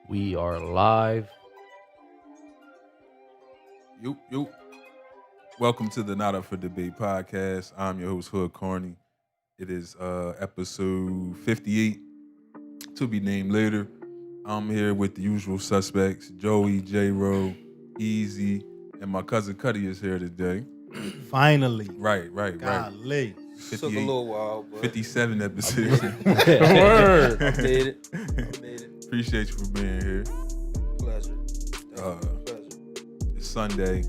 We are live. You. Welcome to the Not Up for Debate podcast. I'm your host, Hood Carney. It is episode 58, to be named later. I'm here with the usual suspects, Joey, J-Ro, Easy, and my cousin Kutty is here today. Finally. Right. Golly. Took a little while, but 57 episodes. Word. I made it. Appreciate you for being here. Pleasure. Pleasure. It's Sunday.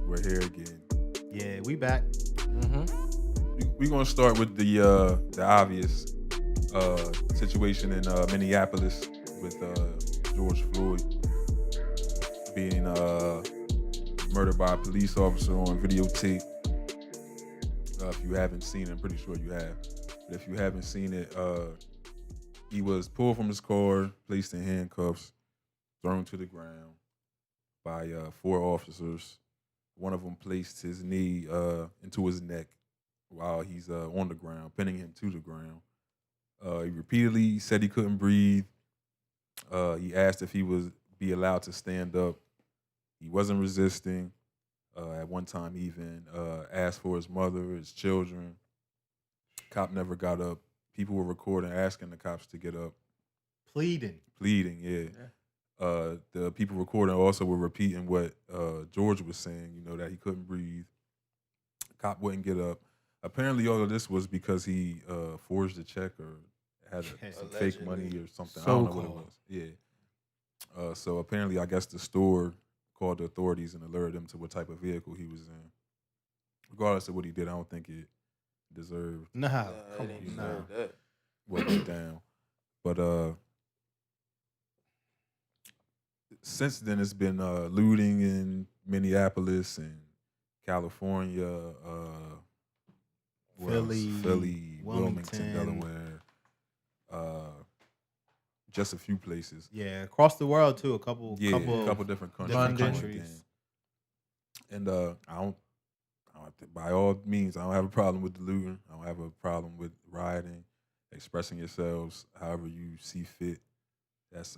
We're here again. Yeah, we back. We're gonna start with the obvious situation in Minneapolis with George Floyd being murdered by a police officer on videotape. If you haven't seen it, I'm pretty sure you have. But if you haven't seen it, he was pulled from his car, placed in handcuffs, thrown to the ground by 4 officers. One of them placed his knee into his neck while he's on the ground, pinning him to the ground. He repeatedly said he couldn't breathe. He asked if he would be allowed to stand up. He wasn't resisting. At one time, he even asked for his mother, his children. Cop never got up. People were recording, asking the cops to get up. Pleading, yeah. The people recording also were repeating what George was saying, that he couldn't breathe. Cop wouldn't get up. Apparently, all of this was because he forged a check or had some fake money or something. I don't know what it was. Yeah. So apparently, I guess the store called the authorities and alerted them to what type of vehicle he was in. Regardless of what he did, I don't think it deserved. Nah, it didn't deserve that. What went down. But since then, it's been looting Minneapolis and California, Philly, Wilmington, Delaware, just a few places. Yeah, across the world too. A couple different countries. And by all means, I don't have a problem with the looting. I don't have a problem with rioting, expressing yourselves however you see fit. That's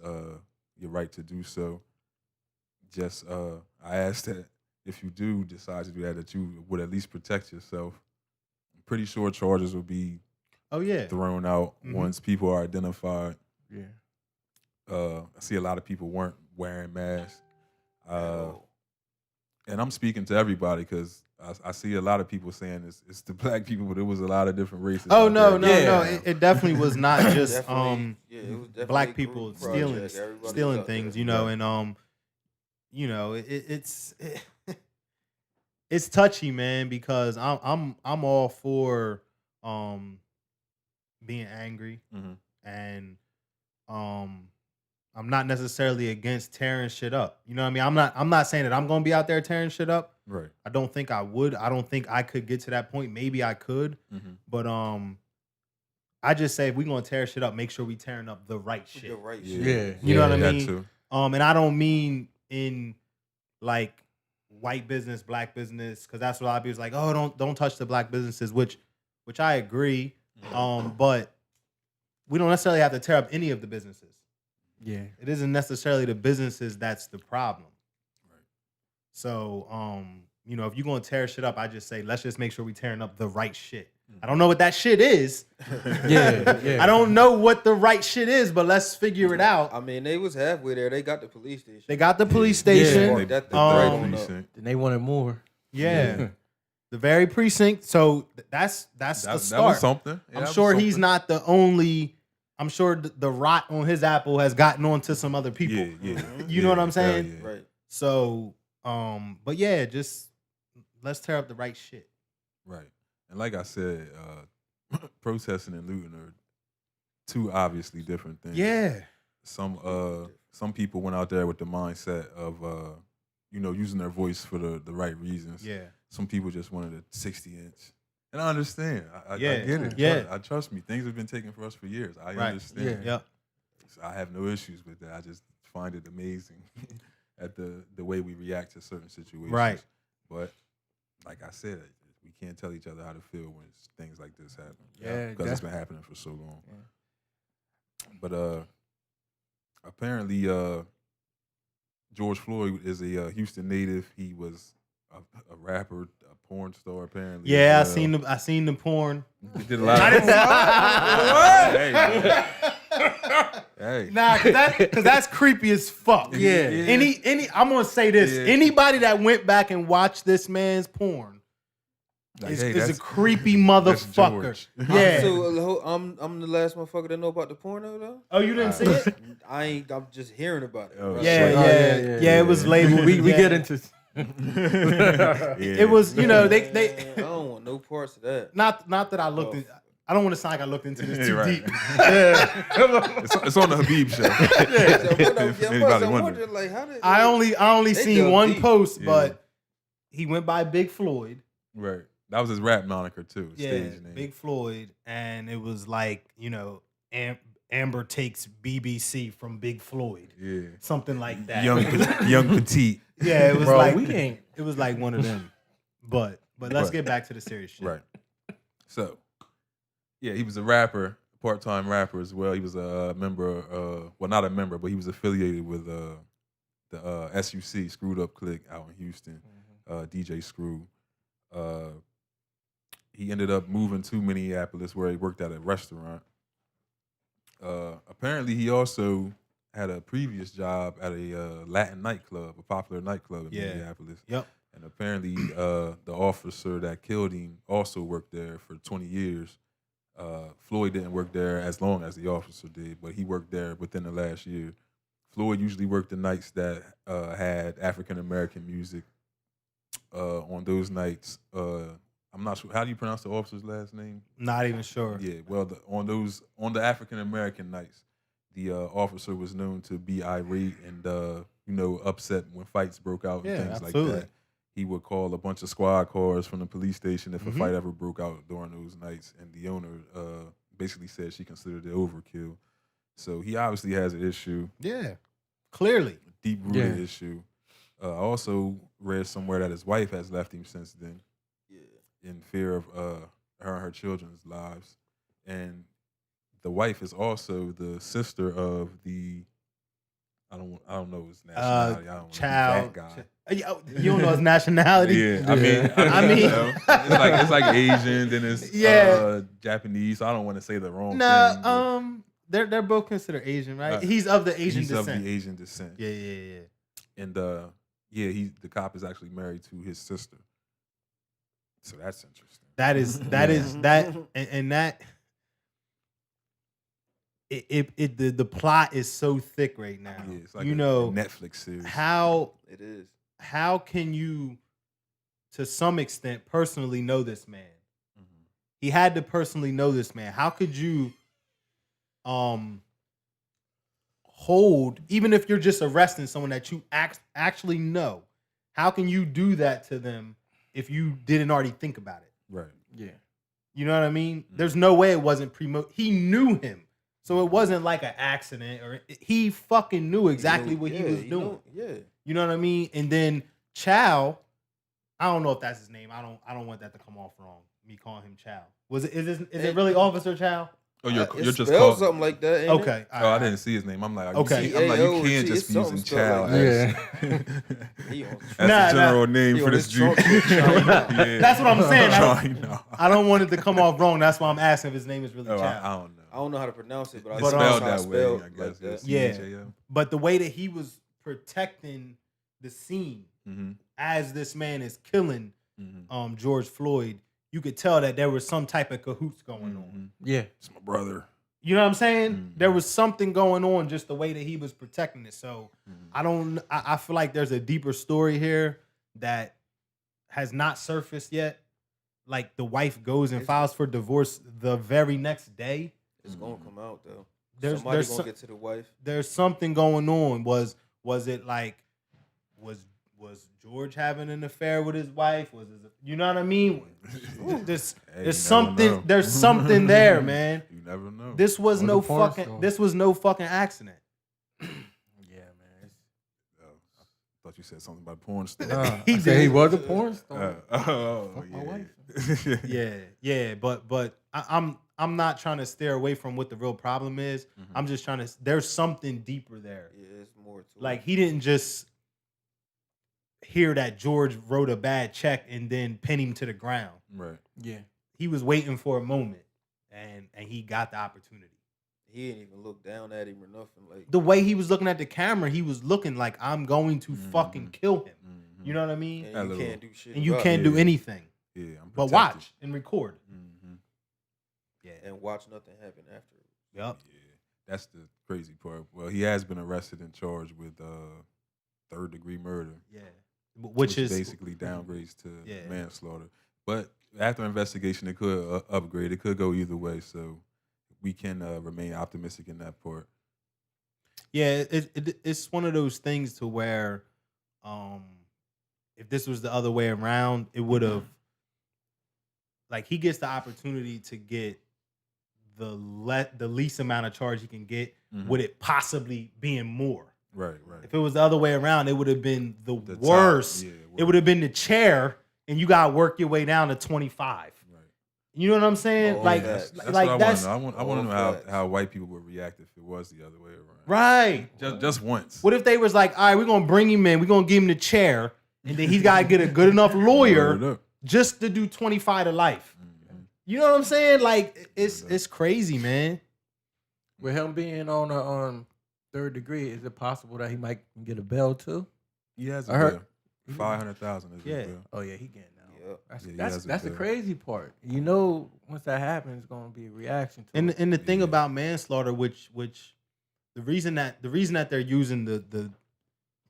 your right to do so. Just I ask that if you do decide to do that you would at least protect yourself. I'm pretty sure charges will be thrown out once people are identified. Yeah. I see a lot of people weren't wearing masks. And I'm speaking to everybody because I see a lot of people saying it's the black people, but it was a lot of different races. Oh, no. It definitely was not just it was definitely black people stealing things, and it's touchy, man, because I'm all for being angry and I'm not necessarily against tearing shit up. You know what I mean? I'm not saying that I'm gonna be out there tearing shit up. Right. I don't think I would. I don't think I could get to that point. Maybe I could. But I just say if we're gonna tear shit up, make sure we tearing up the right shit. The right Yeah. shit. You know what I that mean? too. And I don't mean in like white business, black business, because that's what a lot of people's like, oh, don't touch the black businesses, which I agree. But we don't necessarily have to tear up any of the businesses. Yeah. It isn't necessarily the businesses that's the problem. Right. So, if you're going to tear shit up, I just say, let's just make sure we tearing up the right shit. I don't know what that shit is. Yeah. I don't know what the right shit is, but let's figure it out. I mean, they was halfway there. They got the police station. They got the police station. Yeah. That Precinct. And they wanted more. Yeah. The very precinct. So that's the start. That was something. Yeah, I'm that sure was he's something. not the only. I'm sure the rot on his apple has gotten on to some other people. Yeah. You know what I'm saying? Yeah. Right. So, but yeah, just let's tear up the right shit. Right. And like I said, protesting and looting are two obviously different things. Yeah. Some people went out there with the mindset of using their voice for the right reasons. Yeah. Some people just wanted a 60-inch. And I understand. I Yeah. get it. Yeah. I trust me. Things have been taken for us for years. I Right. understand. Yeah. Yep. So I have no issues with that. I just find it amazing at the way we react to certain situations. Right. But like I said, we can't tell each other how to feel when things like this happen. Yeah, Because it's been happening for so long. Yeah. But apparently George Floyd is a Houston native. He was a rapper, a porn star apparently. Yeah, as well. I seen the porn. He did a lot I of didn't Hey. Nah, cause that's creepy as fuck. Yeah. Any I'm gonna say this. Yeah. Anybody that went back and watched this man's porn Like, is hey, a that's- creepy that's motherfucker. George. Yeah. So I'm the last motherfucker that know about the porno though. Oh, you didn't see it? I'm just hearing about it. Oh, Right? Yeah, shit. yeah, yeah. It was labeled. We yeah. get into. It was, they Man, I don't want no parts of that. not that I looked in. I don't want to sound like I looked into this too Right. deep. Yeah. It's on the Habib show. Yeah, Anybody I'm wondering. wondering like how did I only They seen dug one deep. post, Yeah. but he went by Big Floyd. Right. That was his rap moniker too. Yeah, Stage name. Big Floyd, and it was like Amber takes BBC from Big Floyd, Yeah. something like that. Young petite. Yeah, it was Bro, like we ain't. it was like one of them. But let's But- get back to the serious shit. Right. So, yeah, he was a rapper, part-time rapper as well. He was a member, well, not a member, but he was affiliated with the SUC, Screwed Up Click out in Houston, DJ Screw. He ended up moving to Minneapolis where he worked at a restaurant. Apparently, he also had a previous job at a Latin nightclub, a popular nightclub in Minneapolis. Yep. And apparently, the officer that killed him also worked there for 20 years. Floyd didn't work there as long as the officer did, but he worked there within the last year. Floyd usually worked the nights that had African American music. On those nights, I'm not sure. How do you pronounce the officer's last name? Not even sure. Yeah, well, on the African American nights, the officer was known to be irate and upset when fights broke out and Yeah, things absolutely. like that. He would call a bunch of squad cars from the police station if a Mhm. fight ever broke out during those nights, and the owner basically said she considered it overkill. So he obviously has an issue, Yeah. Clearly. deep-rooted Yeah. issue. I also read somewhere that his wife has left him since then Yeah. in fear of her and her children's lives. And the wife is also the sister of the I don't know his nationality. I don't want to be Child. that guy. You don't know his nationality? Yeah, I I mean- you know, it's like Asian, then it's Yeah. Japanese. So I don't want to say the wrong thing. No, they're both considered Asian, right? He's of the but Asian he's descent. of the Asian descent. Yeah. And the cop is actually married to his sister. So that's interesting. That is and that the plot is so thick right now. Yeah, it's like you a know Netflix series. It is. how can you, to some extent, personally know this man? Mhm. He had to personally know this man. How could you hold, even if you're just arresting someone that you actually know, how can you do that to them if you didn't already think about it? Right. Yeah. You know what I mean? Mm-hmm. There's no way it wasn't he knew him. So it wasn't like an accident, or he fucking knew exactly what he was doing. You know what I mean? And then Chow, I don't know if that's his name. I don't want that to come off wrong. Me calling him Chow. Is it really Officer Chow? Oh, you're It's just spelled calling. something like that. ain't it? Okay. Oh, I didn't see his name. I'm like, Okay. I'm like, you C-A-O-T, can't just it's be using something spelled child. like as He on- That's Nah, the general name he for on this his dude. Trump shit right now. Yeah. That's what I'm saying. China. I don't want it to come off wrong. That's why I'm asking if his name is really Oh, Chow. I don't know. I don't know how to pronounce it, but I It's But, know spelled how that it's way, spelled I guess. like that. Yeah. C-H-A-L. But the way that he was protecting the scene Mm-hmm. as this man is killing Mm-hmm. George Floyd, you could tell that there was some type of cahoots going on. Yeah. It's my brother. You know what I'm saying? Mhm. There was something going on just the way that he was protecting it. So Mhm. I feel like there's a deeper story here that has not surfaced yet. Like the wife goes and files for divorce the very next day. It's gonna come out though. There's Somebody's some- gonna get to the wife. There's something going on. Was it like was George having an affair with his wife? You know what I mean? There's something. There's something there, man. You never know. This was Or no the porn fucking. star. This was no fucking accident. Yeah, man. I thought you said something about porn star. He I said he did. was a porn star. Oh, Fuck my yeah. wife. Yeah. But I'm not trying to steer away from what the real problem is. I'm just trying to. There's something deeper there. Yeah, it's more to Like it. he didn't just hear that George wrote a bad check and then pin him to the ground. Right. Yeah. He was waiting for a moment, and he got the opportunity. He didn't even look down at him or nothing. Like The way he was looking at the camera, he was looking like I'm going to fucking kill him. Mhm. You know what I mean? and That you little- can't do shit. And you about can't it. do anything Yeah, I'm but protected. watch and record. Mhm. Yeah. and watch nothing happen after. Yep. Yeah, that's the crazy part. Well, he has been arrested and charged with third-degree murder, Yeah. Which is basically downgrades to Yeah. manslaughter. But after investigation, it could upgrade. It could go either way. So we can remain optimistic in that part. Yeah, it's one of those things to where, if this was the other way around, it would have, like, he gets the opportunity to get the least amount of charge he can get, with it possibly being more. Right, right. If it was the other way around, it would have been the The top, worst. yeah, It would have been the chair, and you got to work your way down to 25. Right. You know what I'm saying? Oh, like, facts. That's like what that's I want to know. I want to know All facts. how white people would react if it was the other way around. right. Just once. What if they was like, all right, we're gonna bring him in, we're gonna give him the chair, and then he's gotta get a good enough Word lawyer up. just to do 25 to life. Mhm. You know what I'm saying? Like, it's crazy, man. With him being on a third degree, is it possible that he might get a bail too? He has I a heard- bill. 500,000 is Yeah. his bill. Oh yeah, he getting out. Yep. That's Yeah, he that's, has a that's the bill. crazy part. You know, once that happens, it's gonna be a reaction to And it. the thing Yeah. about manslaughter, which the reason that they're using the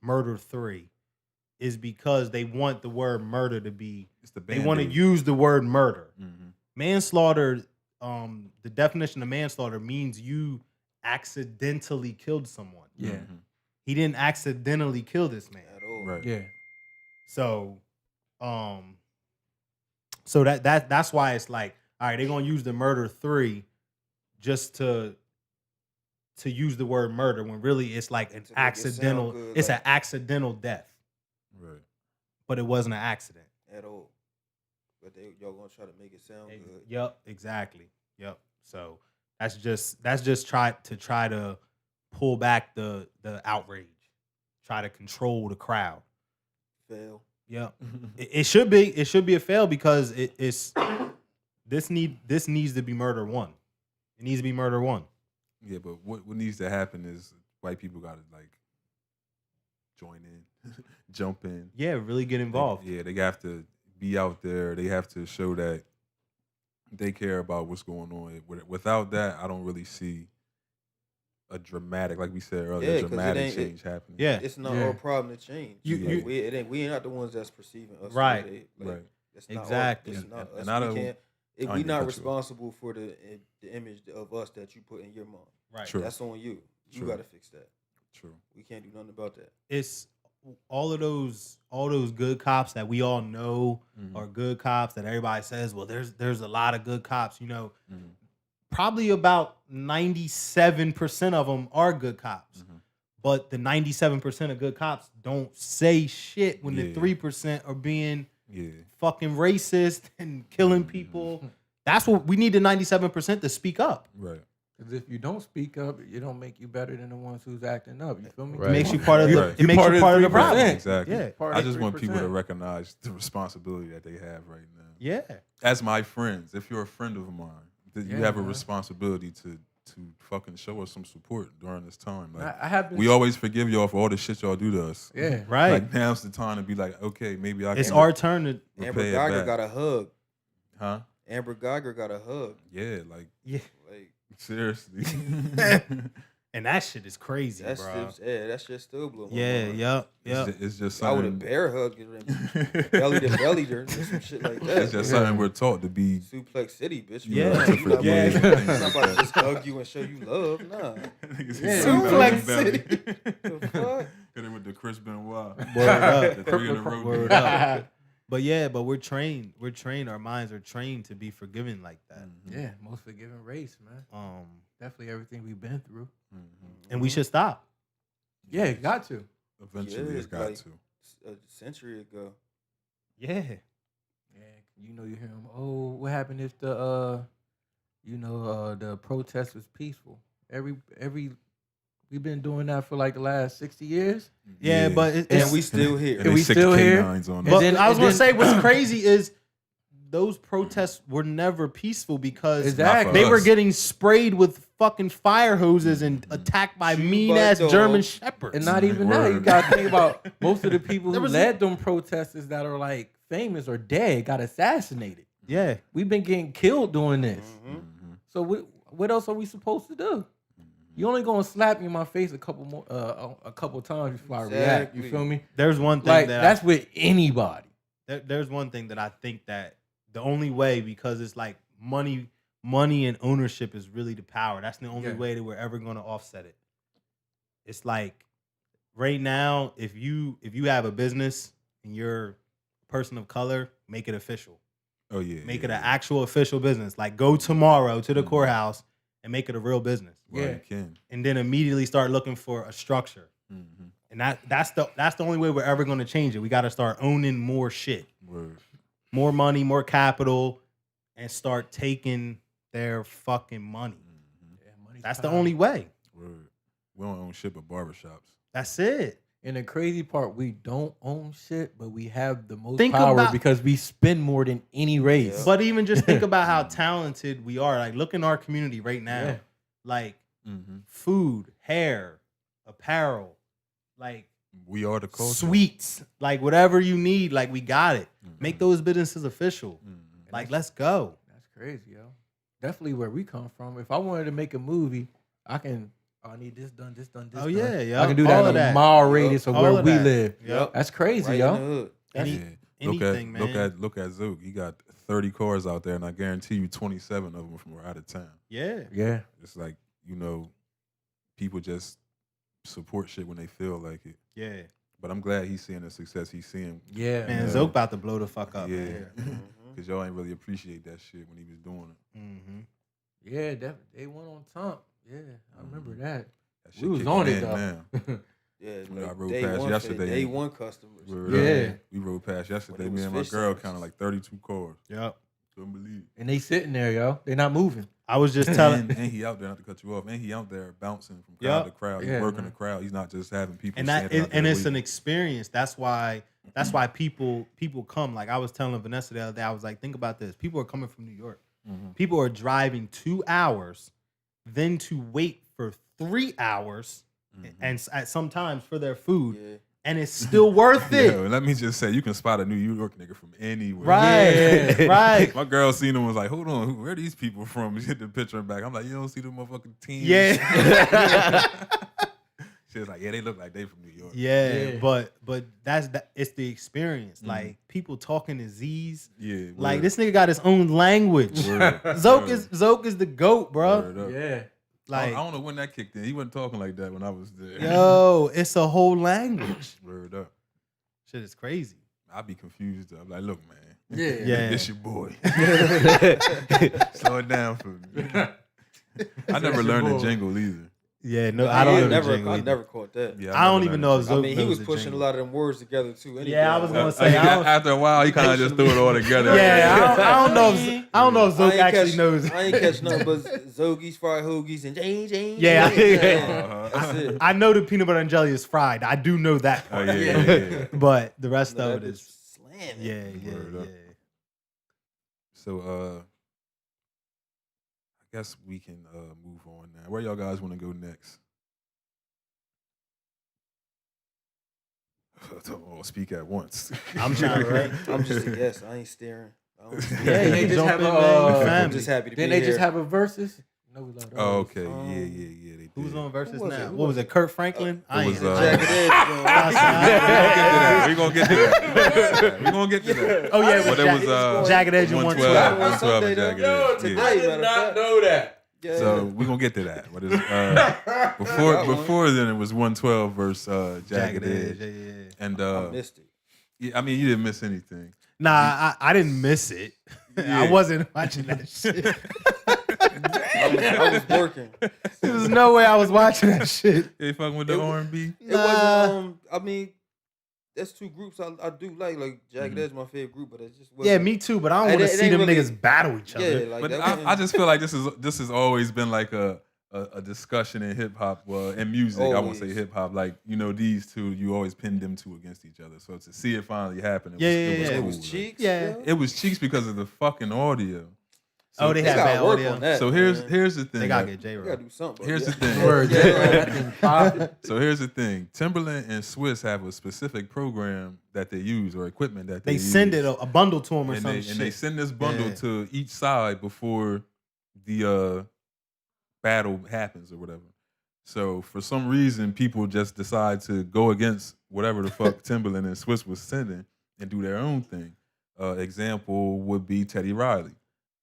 murder 3 is because they want the word murder to be. It's the They want to Band-Aid. use the word murder. Mhm. Manslaughter, the definition of manslaughter means you accidentally killed someone. Yeah, Mhm. He didn't accidentally kill this man. At all. Right. yeah. So, so that's why it's like, all right, they're gonna use the murder 3 just to use the word murder when really it's like an To make it sound accidental. good, It's like- an accidental death, Right. but it wasn't an accident. At all. But y'all gonna try to make it sound good. Yep, exactly. Yep. So that's just try to pull back the outrage, try to control the crowd. Fail. Yep. It should be a fail because this needs to be murder 1. It needs to be murder 1. Yeah, but what needs to happen is white people got to like join in, jump in. Yeah, really get involved. Yeah, they have to be out there. They have to show that they care about what's going on. Without that, I don't really see a dramatic, like we said earlier, Yeah, 'cause it dramatic ain't- change happening. Yeah. It's not Yeah. our problem to change. You- Like, we ain't not the ones that's perceiving us. Right. Like, Right. It's not Exactly. It's not And us. I We don't- can't. I don't We even not cut you off. responsible for the image of us that you put in your mind. Right. True. That's on you. You True. got to fix that. True. We can't do nothing about that. It's all those good cops that we all know Mhm. are good cops that everybody says, well, there's a lot of good cops, Mhm. Probably about 97% of them are good cops. Mhm. But the 97% of good cops don't say shit when the Yeah. 3% are being Yeah. fucking racist and killing people. That's what we need, the 97% to speak up. Right. Because if you don't speak up, it don't make you better than the ones who's acting up. You feel me? It makes you part of the Right. it makes you part of the problem. 3%. Exactly. Yeah. Part I of just want people to 3%. recognize the responsibility that they have right now. Yeah. As my friends, if you're a friend of mine, that you Yeah, have a man. responsibility to fucking show us some support during this time. Like, I have been. we always forgive y'all for all the shit y'all do to us. Yeah. Right. Like now's the time to be like, okay, maybe I It's can our turn to Amber repay it Geiger back. got a hug. Huh? Amber Geiger got a hug. Yeah, like yeah. Like seriously. And that shit is crazy, That's bro. just, that shit still blew my Yeah, mind. yep. It's just I would something. have bear hugged her and belly to belly her, some shit like that. It's just something we're taught to be. Suplex City, bitch. Yeah. You not Yeah. about to just hug you and show you love. Nah. Suplex City. The fuck? Hit it with the Chris Benoit. Word up. The 3 in a row. Word up. But yeah, but we're trained. We're trained. Our minds are trained to be forgiving like that. Yeah, most forgiving race, man. Definitely everything we've been through. And we should stop. Yeah, got to. Eventually, it's got like to. A century ago. Yeah. Yeah, you hear him. Oh, what happened if the the protest was peaceful? We've been doing that for like the last 60 years. Yeah, but And we still here. And they we sick still here? canines on But it. I was gonna say what's crazy is those protests were never peaceful because Exactly. they were us. getting sprayed with fucking fire hoses and attacked by Shoot mean by ass dogs. German shepherds. And not even that. You Word. got to think about most of the people There who was- led them protesters that are like famous or dead got assassinated. Yeah. We've been getting killed doing this. Mhm. So what else are we supposed to do? You only gonna slap me in my face a couple times before I react. You Exactly. feel me? There's one thing Like that that's with anybody. there's one thing that I think that the only way, because it's like money and ownership is really the power. That's the only Yeah. way that we're ever going to offset it. It's like right now, if you have a business and you're a person of color, make it official. Oh yeah. Make it an actual official business. Like go tomorrow to the courthouse and make it a real business. Well, Yeah. you can. And then immediately start looking for a structure. Mm-hmm. And that's the only way we're ever going to change it. We got to start owning more shit. Word. More money, more capital, and start taking their fucking money. Yeah, money's That's the power. only way. Word. We don't own shit but barbershops. That's it. And the crazy part, we don't own shit, but we have the most Think power about- because we spend more than any race. Yeah. But even just think about how talented we are. Like, look in our community right now. Yeah. Like, Mm-hmm. food, hair, apparel, like We are the culture. sweets, like whatever you need, like we got it. Mhm. Make those businesses official. Mhm. Like, let's go. That's crazy, yo. Definitely where we come from. If I wanted to make a movie, I need this done, this done, this Oh done. yeah, yeah. I can do All that of in a that. mile radius of All where of we that. live. Yep. That's crazy, Right yo. in the hood. Any- Yeah. anything, man. Look at Zook. He got 30 cars out there, and I guarantee you 27 of them from out of town. Yeah. Yeah. It's like, people just support shit when they feel like it. Yeah. But I'm glad he's seeing the success he's seeing. Yeah. Man, Yeah. Zoke about to blow the fuck up. Yeah. Man. Mhm. Because y'all ain't really appreciate that shit when he was doing it. Mm-hmm. Yeah, they went on top. Yeah, I remember that. That shit We was kicking on it in though. now. Yeah, When I like rode day past one, yesterday, day one customers. Word Yeah. up. We rode past yesterday. it Me was and my fish girl sandwiches. counted like 32 cars. Yep. Couldn't believe it. And they sitting there, yo. They not moving. I was just telling. And he out there, not to cut you off, and he out there bouncing from crowd Yup. to crowd. He's Yeah, working man. the crowd. He's not just having people and that standing out there and it's an waiting. experience. That's why people come. Like I was telling Vanessa the other day, I was like, think about this. People are coming from New York. Mhm. People are driving 2 hours, then to wait for 3 hours, Mhm. and at sometimes for their food, Yeah. and it's still worth it. Yo, let me just say, you can spot a New York nigga from anywhere. Right, Yeah. right. My girl seen him and was like, hold on, where are these people from? She hit the picture back. I'm like, you don't see the motherfucking team? Yeah. She was like, yeah, they look like they from New York. Yeah, Yeah. but it's the experience. Mhm. Like people talking to Z's. Yeah. Like word. this nigga got his own language. Word. Zoke Word. is the GOAT, bro. Word up. Yeah. Like, I don't know when that kicked in. He wasn't talking like that when I was there. yo, it's a whole language. Word up. Shit is crazy. I'd be confused. I'm like, look, man. Yeah. Yeah. This your boy. Slow it down for me. I never learned the jingle either. Yeah, no, I I don't know. never, the jingle I either. never caught that. Yeah, I don't never even learned know the if jingle. Zoe- I mean, he knows was the pushing jingle. a lot of them words together too. Yeah, I was gonna say, I don't- after a while, he kind of just threw it all together. Yeah, I don't know if Zoke I ain't actually catch- knows. I ain't catch nothing but Zogies, fried hoagies, and Jane. Yeah, Uh-huh. That's it. I know the peanut butter and jelly is fried. I do know that Oh part. yeah. But the rest No, of that it bitch is slamming. yeah. Word up. So I guess we can move on now. Where y'all guys want to go next? Oh, speak at once. I'm trying to Right? think. I'm just a guess. I ain't staring. I don't steer. Yeah, They you just jump have in, a, man. You I'm family. just happy to Then be they here. just have a versus. No, we love those. Oh, okay. Um, Yeah, they Who's on versus Who was now? it? What was it? Kurt Franklin? It was, Jagged Edge. We're gonna get to that. We're gonna get to that. Oh yeah, But it was Jagged Edge and 112. 112. 112 and Jagged Yo, Edge. today Yeah. I did not know that. Yeah. So we're gonna get to that. But it's, before then it was 112 versus Jagged Edge. Yeah. And I missed it. yeah, I mean you didn't miss anything. Nah, I didn't miss it. I wasn't watching that shit. I was working. There was no way I was watching that shit. They fucking with the R&B. It wasn't. I mean, that's two groups I do like. Like Jagged Edge, my favorite group, but it just wasn't. Yeah, me too. But I don't And want to it see ain't them really- niggas battle each other. Yeah, like But that I just feel like this has always been like a discussion in hip hop, and music. I won't say Always. hip hop. Like these two, you always pin them two against each other. So to see it finally happen, Yeah, it was yeah. cool. It was like. Cheeks. Yeah. It was cheeks because of the fucking audio. Oh, they They have bad gotta work audio. on that. So man. here's the thing. They gotta right? get J We gotta Rock. do something. Here's the thing. Word, Yeah, that thing popping. So here's the thing. Timberland and Swiss have a specific program that they use or equipment that They use. send it a bundle to them or and some they, shit. and they send this bundle Yeah. to each side before the battle happens or whatever. So for some reason, people just decide to go against whatever the fuck Timberland and Swiss was sending and do their own thing. Example would be Teddy Riley.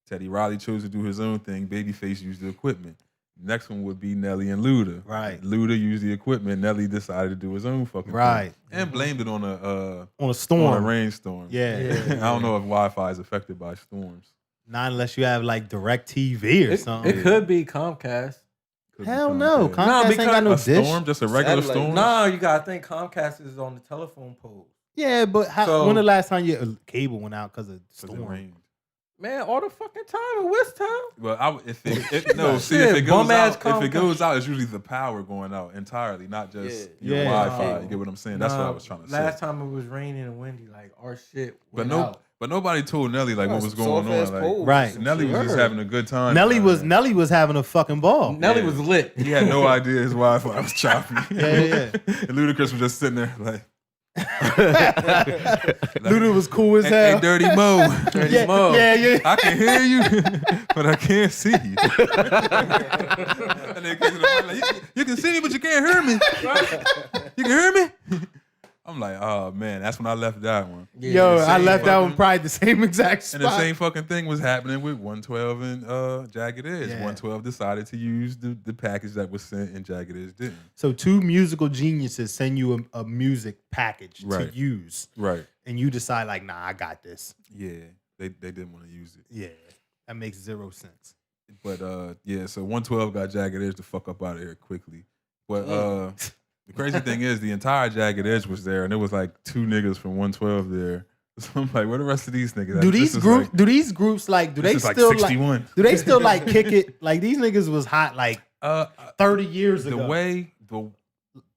Teddy Riley chose to do his own thing. Babyface used the equipment. Next one would be Nelly and Luda. Right. Luda used the equipment. Nelly decided to do his own fucking Right. thing. And blamed it on a on a storm. rainstorm. Yeah. Yeah. I don't know if Wi-Fi is affected by storms. Not unless you have like direct TV or something. It could be Comcast. Could be Hell no. Comcast. Comcast ain't because got no A dish. storm, just a regular Satellite. storm. No, you gotta think Comcast is on the telephone pole. Yeah, but So- when the last time your cable went out because of 'Cause it storm? rained. Man, all the fucking time in West Town. Well, if it goes Shit, bum-ass out, it's usually the power going out entirely, not just Yeah. your Yeah. Wi-Fi. You get what I'm saying? That's what I Nah, was trying to Last say. time it was raining and windy, like our shit But went out. nobody told Nelly like what was going on. Like, Right. Nelly was just Word. having a good time. Nelly down was there. Nelly was having a fucking ball. Nelly Yeah. was lit. He had no idea his Wi-Fi was choppy. Yeah. And Ludacris was just sitting there like, Luda was cool as hey, hell. Dirty Mo. Dirty yeah, Mo. yeah. I can hear you, but I can't see you. And then came to the mic like, you can see me, but you can't hear me. You can hear me? I'm like, oh man, that's when I left that one. Yeah, Yo, the I same left that one fucking- probably the same exact spot. And the same fucking thing was happening with 112 and Jagged Edge. Yeah. 112 decided to use the package that was sent, and Jagged Edge didn't. So two musical geniuses send you a music package Right. to use, Right. and you decide like, nah, I got this. Yeah. They didn't want to use it. Yeah, that makes zero sense. But yeah, so 112 got Jagged Edge to fuck up out of here quickly. But the crazy thing is the entire Jagged Edge was there, and there was like two niggas from 112 there. So I'm like, where the rest of these niggas? Do This these is groups? like- Do these groups like? Do this they is like still like? 61. Do they still like kick it? Like these niggas was hot like 30 years The ago. way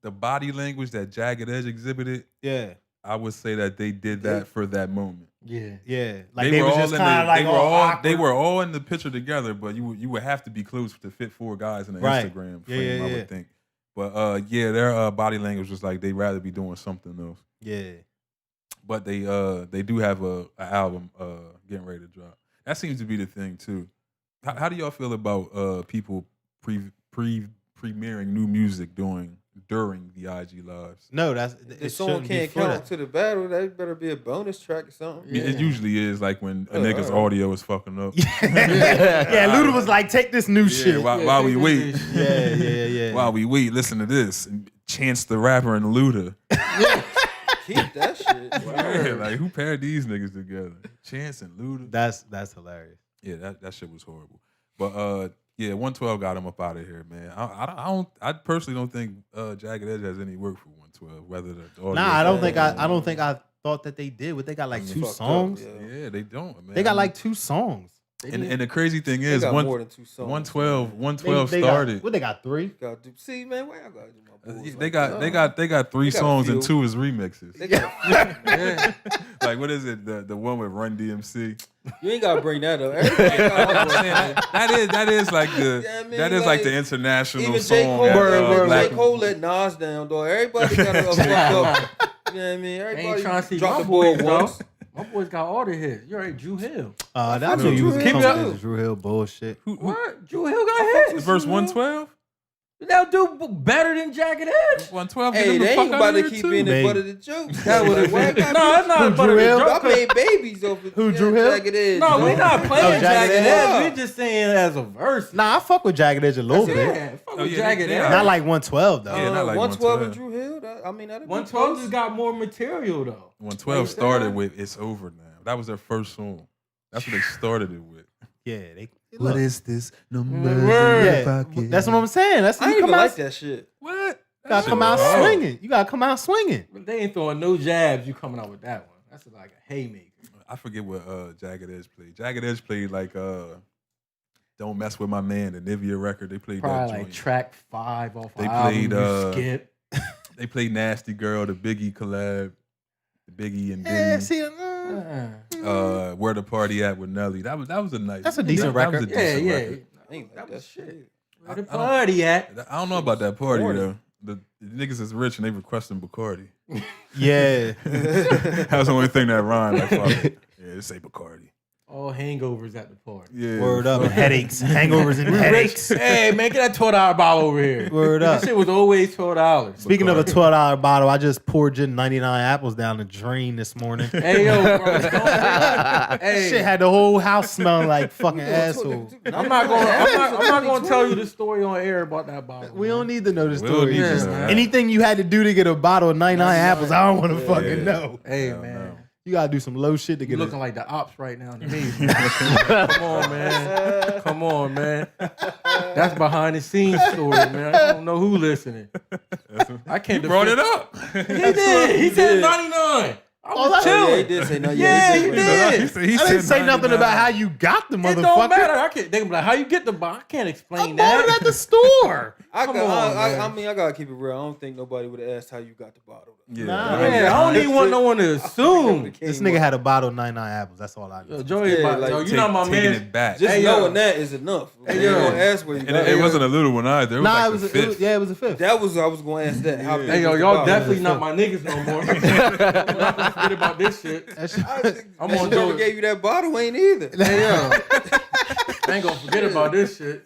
the body language that Jagged Edge exhibited, Yeah, I would say that they did that for that moment. Yeah. yeah. Like they, was just in kind of like they were all all they awkward. were all in the picture together, but you would have to be close to fit four guys in an Right. Instagram Yeah, frame, yeah, I yeah. would think. But yeah, their body language was like they'd rather be doing something else. Yeah. But they do have a album getting ready to drop. That seems to be the thing too. How do y'all feel about people premiering new music during the IG lives? No, that's The it song shouldn't be can't for count that. to the battle. That better be a bonus track or something. I mean, it usually is like when a Oh, nigga's alright. audio is fucking up. Yeah, Luda was like, take this new shit. While we wait. Yeah. While we wait, listen to this. And Chance the Rapper and Luda. Keep that shit. Yeah, like who paired these niggas together? Chance and Luda. That's hilarious. Yeah, that shit was horrible. But yeah, 112 got him up out of here, man. I personally don't think Jagged Edge has any work for 112. Whether the audio Nah, I don't think I thought that they did. What they got like two Fucked up, songs? yeah. Yeah, they don't, man. They got like two songs. and the crazy thing They is got one, more than two songs. 112 They started. Got, what they got 3? Gotta do, see, man, why I gotta do my boys They like got that? they got 3 They got a songs and few. 2 is remixes. They got Like what is it? The one with Run DMC. You ain't gotta bring that up. Everybody got that is like the Yeah, I mean, that is like the like, international even song. J. Cole, that, J. Cole let Nas down, dog. Everybody got a fuck up. You know what I mean? Everybody trying to see dropped my the ball boys, though. once. My boys got all the hits. You already Drew Hill. That's what you was Keep talking it up. about. Drew Hill bullshit. What? Drew Hill got hits. verse 112. They'll do better than Jagged Edge. 112. Hey, they ain't about to keep being the butt of the jokes. That would have Why been. gotta No, be- it's not butt of Drew the Hill? joke. I made babies over Who, Drew Hill? Jagged Edge. No, we not playing Jagged Jagged Edge? Edge. We just saying as a verse. Nah, I fuck with Jagged Edge a little bit. Yeah, fuck with yeah, Jagged they Edge. are. Not like 112 though. Yeah, not like 112 112. and Drew Hill. That'd be 112 close. just got more material though. 112 started with "It's Over Now." That was their first song. That's what they started it with. Yeah, they. What is this? Numbers Word. in your Yeah, pocket. that's what I'm saying. That's I you ain't come even out. like that shit. What? You gotta come out swinging. You gotta come out swinging. But they ain't throwing no jabs. You coming out with that one. That's like a haymaker. I forget what Jagged Edge played. Jagged Edge played like "Don't Mess with My Man," the Nivea record. They played that Probably like joint. track 5 off. They They album played, you skip. They played "Nasty Girl," the Biggie collab, the Biggie and Yeah, Biggie. see, Where the Party At with Nelly. That was a nice. That's a decent that was record. a decent Yeah. record. I ain't like that shit. Where the party at? I don't know about that party Corny. though. The niggas is rich and they requesting Bacardi. yeah. That was the only thing that rhymed. Like, fuck it. Yeah, say Bacardi. All hangovers at the party. Yeah. Word up. Headaches, hangovers, and headaches. Hey, man, get that $12 bottle over here. Word up. That shit was always $12. Speaking of a $12 bottle, I just poured 99 apples down the drain this morning. Hey, yo, bro. Hey, Shit had the whole house smelling like fucking asshole. I'm not gonna tell you the story on air about that bottle. We don't need to know the We don't story. need to Just know that. anything you had to do to get a bottle of 99 apples, I don't want to fucking know. Hey, Hell man. no. You gotta do some low shit to You get looking it. like the ops right now to me. Come on, man. Come on, man. That's behind the scenes story, man. I don't know who listening. I can't You brought defend- it up. He did. He said 99. I was that's- Yeah, he chilling. did say no. Yeah, he he did. He I didn't said say nothing 99. about how you got the It motherfucker. don't matter. I can't. They can be like, how you get the bottle? I can't I explain bought it that. at the store. I Come on, man. I mean, I gotta keep it real. I don't think nobody would have asked how you got the bottle. Yeah. Nah. Man, I don't even want no one to assume. This nigga had a bottle of 99 apples. That's all I Yo, know. Joey, Yeah, yo, like, you not my Taking man. it back. Just Hey, yo. knowing that is enough. Hey, You yo. gonna ask where you And got it wasn't a little one either. It was Nah, like it was the a fifth. it was a fifth. That was I was gonna ask that. How Yeah. big Hey, yo, was the y'all bottle? definitely not my niggas no more. I'm not gonna forget about this shit. That shit- I'm That on whoever Joey. gave you that bottle ain't either. Hey, yo. I ain't gonna forget about this shit.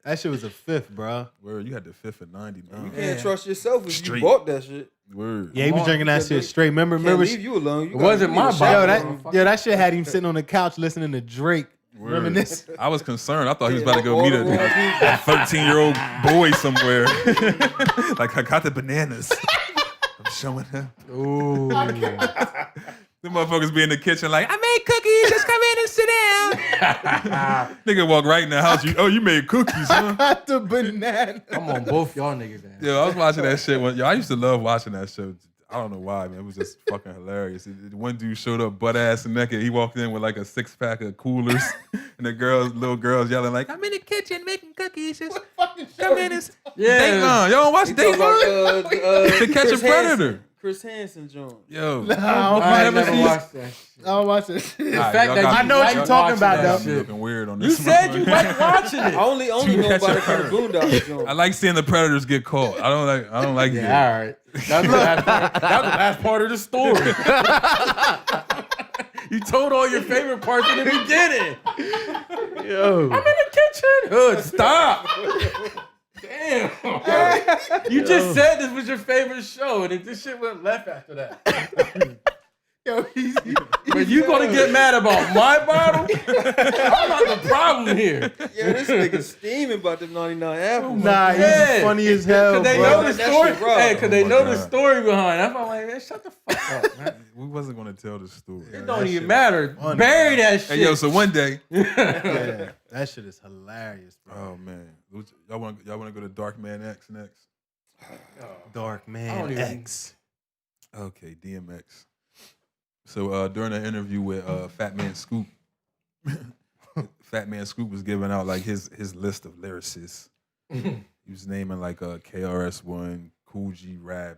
That shit was a fifth, bro. Word, you had the fifth at 99. You can't trust yourself if Straight. you bought that shit. Word. Yeah, he was on, drinking that shit straight. Remember, Can't leave sh- you alone. You It wasn't my bottle. that shit had him sitting on the couch listening to Drake. Word. Reminisce. I was concerned. I thought he was about to go all meet the wrong a 13-year-old boy somewhere. Like, I got the bananas. I'm showing him. Ooh. The motherfuckers be in the kitchen like, I made cookies. Just come in and sit down. Nigga walk right in the house. You made cookies, huh? Got the banana. I'm on both y'all niggas down. Yo, I was watching that shit. Yo, I used to love watching that show. I don't know why, man. It was just fucking hilarious. One dude showed up butt ass naked. He walked in with like a 6-pack of coolers, and the little girls yelling like, "I'm in the kitchen making cookies. Just come in and Yeah. Dateline. Y'all don't watch Dateline? To Catch a Chris Predator. Hansen. Chris Hansen joint. Yo, I ain't never seen- watched that shit. I don't watch that shit. The fact that I know what you you're talking about, watching though. that I'm shit. looking weird on You this. said you like watching I it. only know Catch about a it from the Boondocks joint. I like seeing the predators get caught. I don't like you. Yeah, all right. That's the last part of the story. You told all your favorite parts in the beginning. Yo. I'm in the kitchen. Hood, stop. Damn. You just said this was your favorite show, and this shit went left after that. Yo, But you gonna get mad about my bottle? I'm not the problem here. Yeah, this nigga steaming about them 99 apples. Nah, Yeah. he's funny as hell, Cause they bro. know the That story. shit raw. Hey, cause they Oh my know the God. story behind. That's why I'm like, man, shut the fuck up, man. We wasn't gonna tell the story. It don't that even shit matter. funny, Bury that shit. Hey yo, so one day. Yeah, that shit is hilarious, bro. Oh man, y'all want to go to Dark Man X next? Dark I Man don't even- X. Okay, DMX. So during an interview with Fat Man Scoop, Fat Man Scoop was giving out like his list of lyricists. He was naming like KRS-One, Cool G Rap,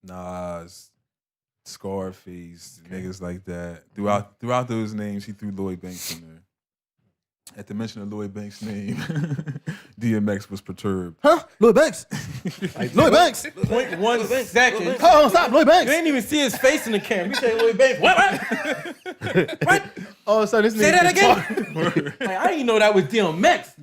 Nas, Scarface, niggas like that. Throughout those names, he threw Lloyd Banks in there. At the mention of Lloyd Banks' name, DMX was perturbed. Huh? Lloyd Banks. Lloyd Banks. 0.1 second. Oh, stop, Lloyd You Banks. ain't even see his face in the camera. You say Lloyd Banks. What? What? Oh, so this nigga Say that can again. talk. Like, I didn't know that was DMX.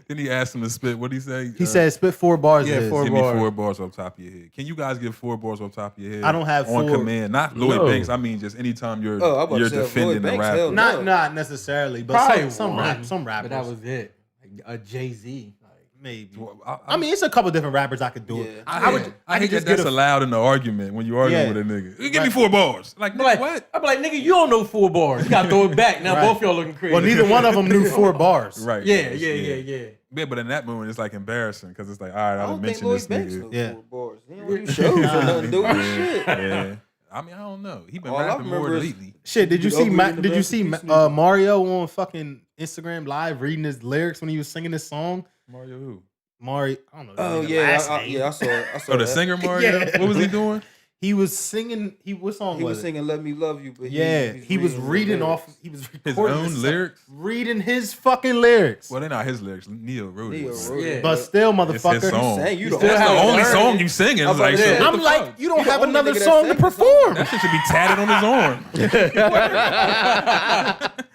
Then he asked him to spit. What did he say? He said, "Spit 4 bars." Yeah, of his. 4 Give me bars. 4 bars off top of your head. Can you guys give 4 bars off top of your head? I don't have on 4. command. Not Lloyd No. Banks. I mean, just anytime you're Oh, I'm about to say, defending Lloyd the Banks, rapper. hell no. Not necessarily, but Probably some one, rappers. But that was it. Like, a Jay-Z. Like, maybe. Well, I mean, it's a couple different rappers I could do it. Yeah. I hate just that that's get a- allowed in the argument when you arguing Yeah. with a nigga. Give me 4 bars. Like, I'm like, what? I'm like, nigga, you don't know 4 bars. You gotta throw it back. Now Right. both y'all looking crazy. Well, neither one of them knew 4 bars. Right. Yeah, yeah. Yeah, but in that moment, it's like embarrassing because it's like, all right, I I don't done think mentioned Lloyd this Banks nigga. knows Yeah. 4 bars. He don't do shows or nothing to do with shit. Yeah. I mean, I don't know. He been All I rapping more remember is- lately. Shit, did you The see? ugly and the Did you best see of peace Mario on fucking Instagram Live reading his lyrics when he was singing this song? Mario who? Mario, I don't know. Oh the yeah, last I name. saw it. I saw Oh, the that. singer Mario? Yeah. What was he doing? He was singing. What song He was it? singing "Let Me Love You," but Yeah, he was reading the off. lyrics. He was His recording own his- lyrics? reading his fucking lyrics. Well, they're not his lyrics. Neo wrote it. Neo It's wrote it, Yeah. But still, his motherfucker. song. Saying you You don't still have That's have the to only learn song it. you singing. I was It's like, about to so say, what I'm the like, fuck? you don't He the have only another nigga that song sang to the song. perform. That shit should be tatted on his arm.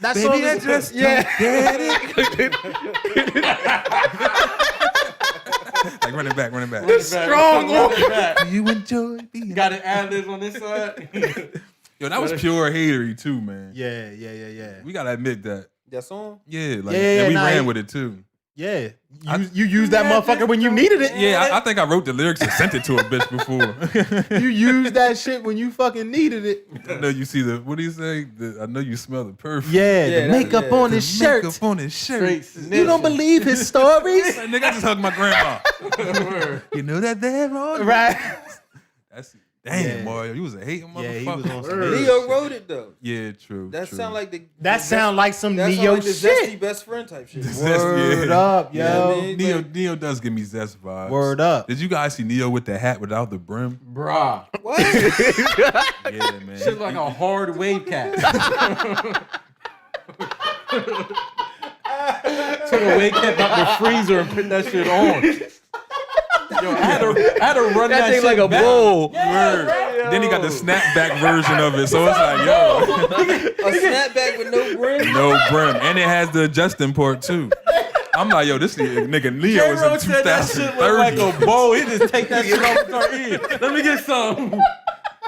That Baby, song I is just like running back. strong. Do you enjoy being? Got an ad-libs on this side. Yo, that was pure hatery too, man. Yeah. We gotta admit that. That song. Yeah, like, Yeah, and we nah, ran he- with it too. Yeah, you used that motherfucker when you needed it. Yeah, I think I wrote the lyrics and sent it to a bitch before. You used that shit when you fucking needed it. I know you see the, what do you say? I know you smell the perfume. Yeah, Yeah, the that's- makeup yeah. on his shirt. Makeup on his shirt. Straight You don't believe his stories, Like, nigga, I just hugged my grandma. You know that they're wrong. right? That's damn, Yeah. Mario. You was a hating motherfucker. Yeah, he was on some Word. Neo wrote it though. Yeah, true. That true. sound like the. That sound like some That's Neo like the shit. zesty best friend type shit. Word Yeah. up, yo. Yeah, I mean, Neo, like- Neo does give me zest vibes. Word up. Did you guys see Neo with the hat without the brim? Bruh. What? Yeah, man. Shit like a hard wave cat. Took a wave cap out the freezer and put that shit on. Yo, I had to run that, That thing shit like a back. bull. Word. Then he got the snapback version of it, so it's like, yo, A snapback with no brim. no brim, and it has the adjusting port too. I'm like, yo, this nigga Neo is J-Ro in said that shit look like 2030. a bowl. He just take that shit off and start eating. Let me get some.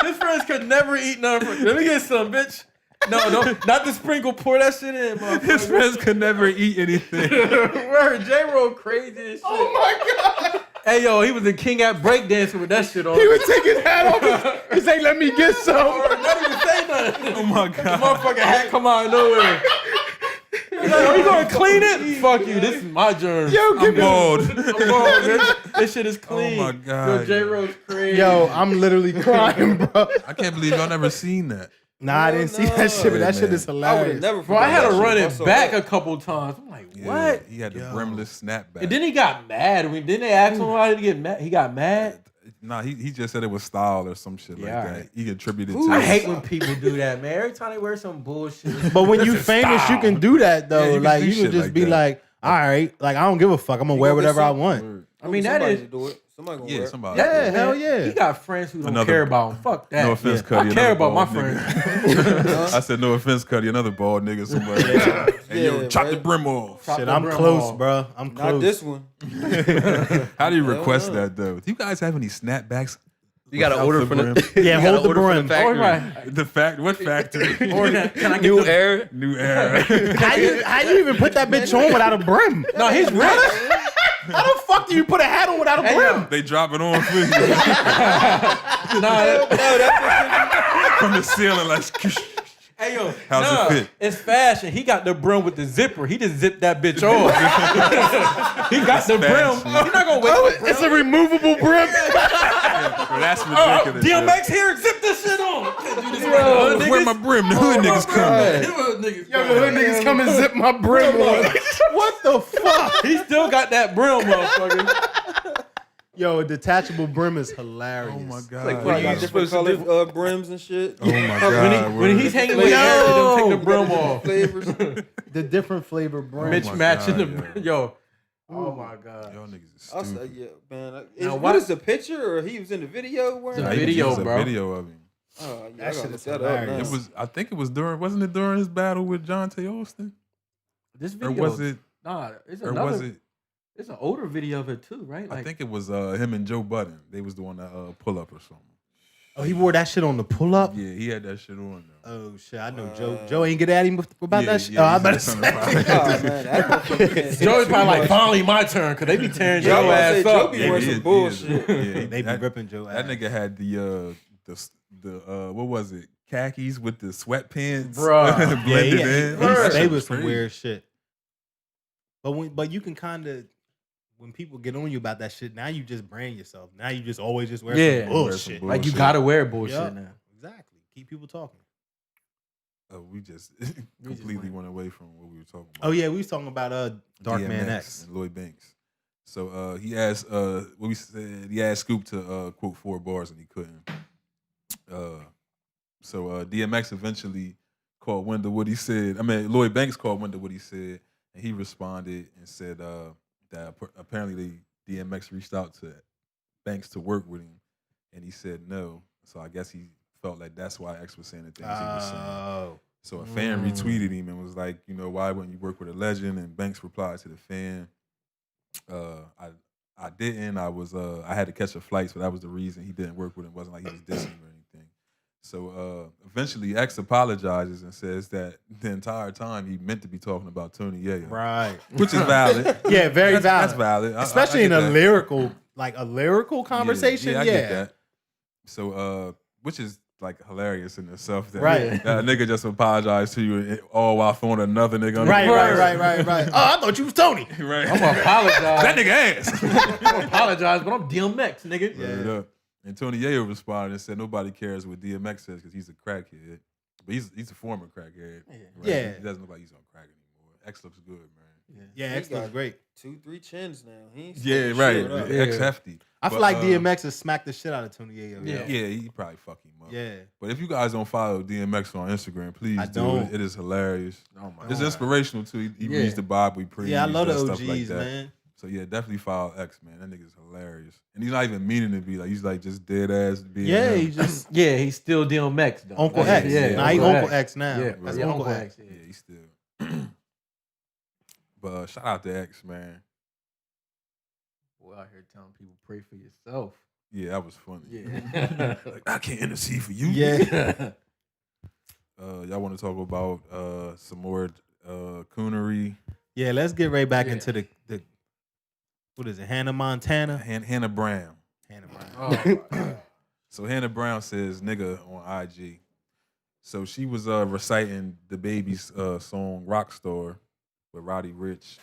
His friends could never eat nothing. Let me get some, bitch. No, not the sprinkle. Pour that shit in, motherfucker. His friends could never eat anything. Word, J-Ro crazy as shit. Oh my god. Hey yo, he was a king at breakdancing with that shit on. He would take his hat off and say, "Let me get some." Not even say nothing. Oh my The god. motherfucking hat come out of nowhere. He's like, are you gonna clean it? Fuck you. This is my germ. Yo, I'm bald. I'm bald, bitch. This shit is clean. Oh my God. Yo, J-Ro's crazy. Yo, I'm literally crying, bro. I can't believe y'all never seen that. Nah, I didn't see that shit, but that Yeah, shit man. is I would hilarious. have never. Bro, I had to forgot run that it shit. I back saw a couple times. I'm like, Yeah, what? He had the Yo. brimless snapback. And then he got mad. I mean, didn't they ask him why did he get mad? He got mad. Nah, he just said it was style or some shit Yeah, like that. alright. He attributed Ooh. to I it. hate when people do that, man. Every time they wear some bullshit. But when you famous, you can do that though. Yeah, you can like do you can shit just like be that. like, all right, like I don't give a fuck. I'm gonna You wear gonna get whatever I some- want. Word. I mean, that Somebody is. to do it. Somebody gonna Yeah, wear it. somebody. Yeah, hell yeah. He got friends who don't Another- care about him. Fuck that. No offense, I Kutty. care another about my bald friends. nigga. I said no offense, Kutty. Another bald nigga somewhere. Hey, yo, Yeah, chop the right. brim off. Chop Shit, the I'm brim close, off. bro. I'm close. Not this one. How do you Hell request no. that though? Do you guys have any snapbacks? You gotta without order the from the brim? Yeah, you gotta hold the order from brim. the All factory. right. The fact, what factory? Or can I get New the, air. New era. How you even put that bitch on without a brim? No, he's rich. How the fuck do you put a hat on without a brim? They drop it on for you Nah, from the ceiling like. hey yo, How's it nah, fit? it's fashion. He got the brim with the zipper. He just zipped that bitch off. He got the brim. fashion. You're not gonna wait. Oh, for the it's a removable brim. Well, that's ridiculous. yo. DMX here, zip this shit on. Where my brim? The hood niggas coming. Yo, the hood niggas come and zip my brim on. What the fuck? He still got that brim, motherfucker. Yo, a detachable brim is hilarious. Oh my god. like, What you you got different supposed to color brims and shit. Oh my god. When he's hanging with Yo! Eric, he don't take the brim off. Flavors. The different flavor brim. Mitch my matching God, the yo. Oh my god. Y'all niggas I is said, stupid. yeah, man. Now, What what- is the picture, or he was in the video wearing? The Nah, it? he video, just a bro. video of him. Oh, yeah, That I shit gotta is look that up now. hilarious. I think it was wasn't it during his battle with John T. Austin? This Or video, was it, Nah, it's or another. was it, It's an older video of it too, right? I think it was him and Joe Budden. They was doing the pull up or something. Oh, he wore that shit on the pull up. Yeah, he had that shit on though. Oh shit, I know Joe. Joe ain't get at him about that shit. Yeah, I he better said say. something about it. Oh, man, that motherfucker can't Joey's hit probably too like, much. finally my turn, because they be tearing Yeah, I Joe was ass about to say, Joe up. be Yeah, wearing he some is, bullshit. yeah, They be that- ripping Joe ass. That nigga had the what was it? Khakis with the sweatpants Bruh. blended yeah, in. he That stayed shit with some crazy. weird shit. But you can kind of, when people get on you about that shit, now you just brand yourself. Now you just always just wear Yeah. some Wear bullshit. some Like you bullshit. gotta wear bullshit Yup. now. Exactly. Keep people talking. We just just completely went- went away from what we were talking about. Oh yeah, we was talking about Dark Man DMX X. and Lloyd Banks. So he asked what we said. He asked Scoop to quote 4 bars and he couldn't. So DMX eventually called Wendell what he said. I mean Lloyd Banks called Wendell what he said, and he responded and said that apparently DMX reached out to Banks to work with him, and he said no. So I guess he felt like that's why X was saying the things he was saying. Oh. So a fan retweeted him and was like, you know, why wouldn't you work with a legend? And Banks replied to the fan, I didn't. I had to catch a flight, so that was the reason he didn't work with him. It wasn't like he was dissing him or anything. So eventually X apologizes and says that the entire time he meant to be talking about Tony Yayo. Right. Which is valid. Yeah, very valid. That's valid. Especially I in get a that. lyrical conversation. Yeah, I Yeah. get that. So which is like hilarious in itself that Right. that a nigga just apologized to you all while throwing another nigga on Right. the Oh, I thought you was Tony. right. I'm gonna apologize. That nigga ass. I'm gonna apologize, but I'm DMX, nigga. Word up. And Tony Yayo responded and said nobody cares what DMX says because he's a crackhead. But he's a former crackhead. Right? Yeah. He doesn't look like he's on crack anymore. X looks good, man. Yeah, He X looks got great. 2-3 chins now. He ain't Yeah, fucking right. shit up. Yeah. X hefty. I feel But, like DMX has smacked the shit out of Tony Yayo. Yeah. Yeah, he probably fuck him up. Yeah. But if you guys don't follow DMX on Instagram, please I do. don't. It is hilarious. Oh my It's God. inspirational too. He Yeah. reads the Bible, he prays. Yeah, I love the does OGs, stuff like that. man. So yeah, definitely follow X, man. That nigga's hilarious. And he's not even meaning to be like, he's like just dead ass being Yeah, him. he just Yeah, he's still DMX though. Uncle That's- X. Yeah, Nah, he Uncle X now. Yeah, That's yeah, Uncle X. Yeah. Yeah, he's still. But shout out to X, man. Boy, out here telling people pray for yourself. Yeah, that was funny. Yeah. Like, I can't intercede for you. Yeah. Y'all want to talk about some more coonery? Yeah, let's get right back Yeah. into the what is it, Hannah Montana? Hannah Brown. Hannah Brown. Oh, my God. So Hannah Brown says nigga on IG. So she was reciting the Baby's song Rockstar with Roddy Ricch.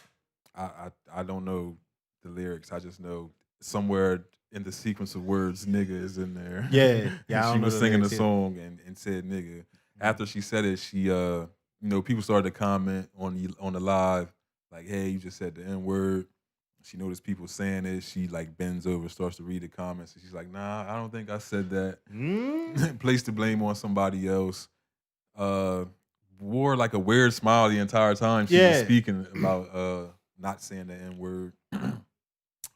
I don't know the lyrics. I just know somewhere in the sequence of words nigga is in there. Yeah. Yeah, I she don't know was the singing the lyrics either. song and said nigga. After she said it, she you know, people started to comment on the live, like, hey, you just said the N-word. She noticed people saying it. She like bends over, starts to read the comments, and she's like, nah, I don't think I said that. Placed the blame on somebody else. Wore like a weird smile the entire time she was Yeah. speaking about not saying the N-word.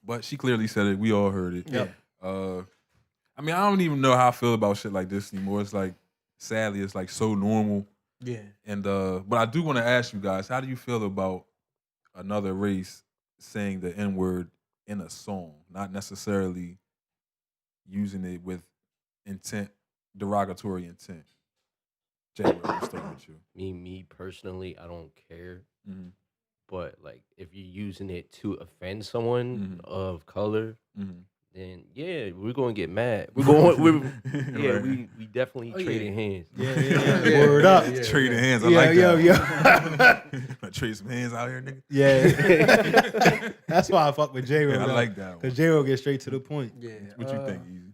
But she clearly said it. We all heard it. Yep. I mean, I don't even know how I feel about shit like this anymore. It's like, sadly, it's like so normal. Yeah. And but I do want to ask you guys, how do you feel about another race saying the N-word in a song, not necessarily using it with intent, derogatory intent? Jay, we'll start with you. Me personally, I don't care. Mhm. But like, if you're using it to offend someone of color, Mhm. then yeah, we're gonna get mad. We're going. Yeah, Right. we definitely Oh, trading hands. Yeah. Word up. Yeah. Trading hands, I Yeah, like that. yeah. Trade some hands out here, nigga. Yeah. That's why I fuck with J-Ro. Yeah, I like that one. Because J-Ro gets straight to the point. Yeah. What you think, Easy?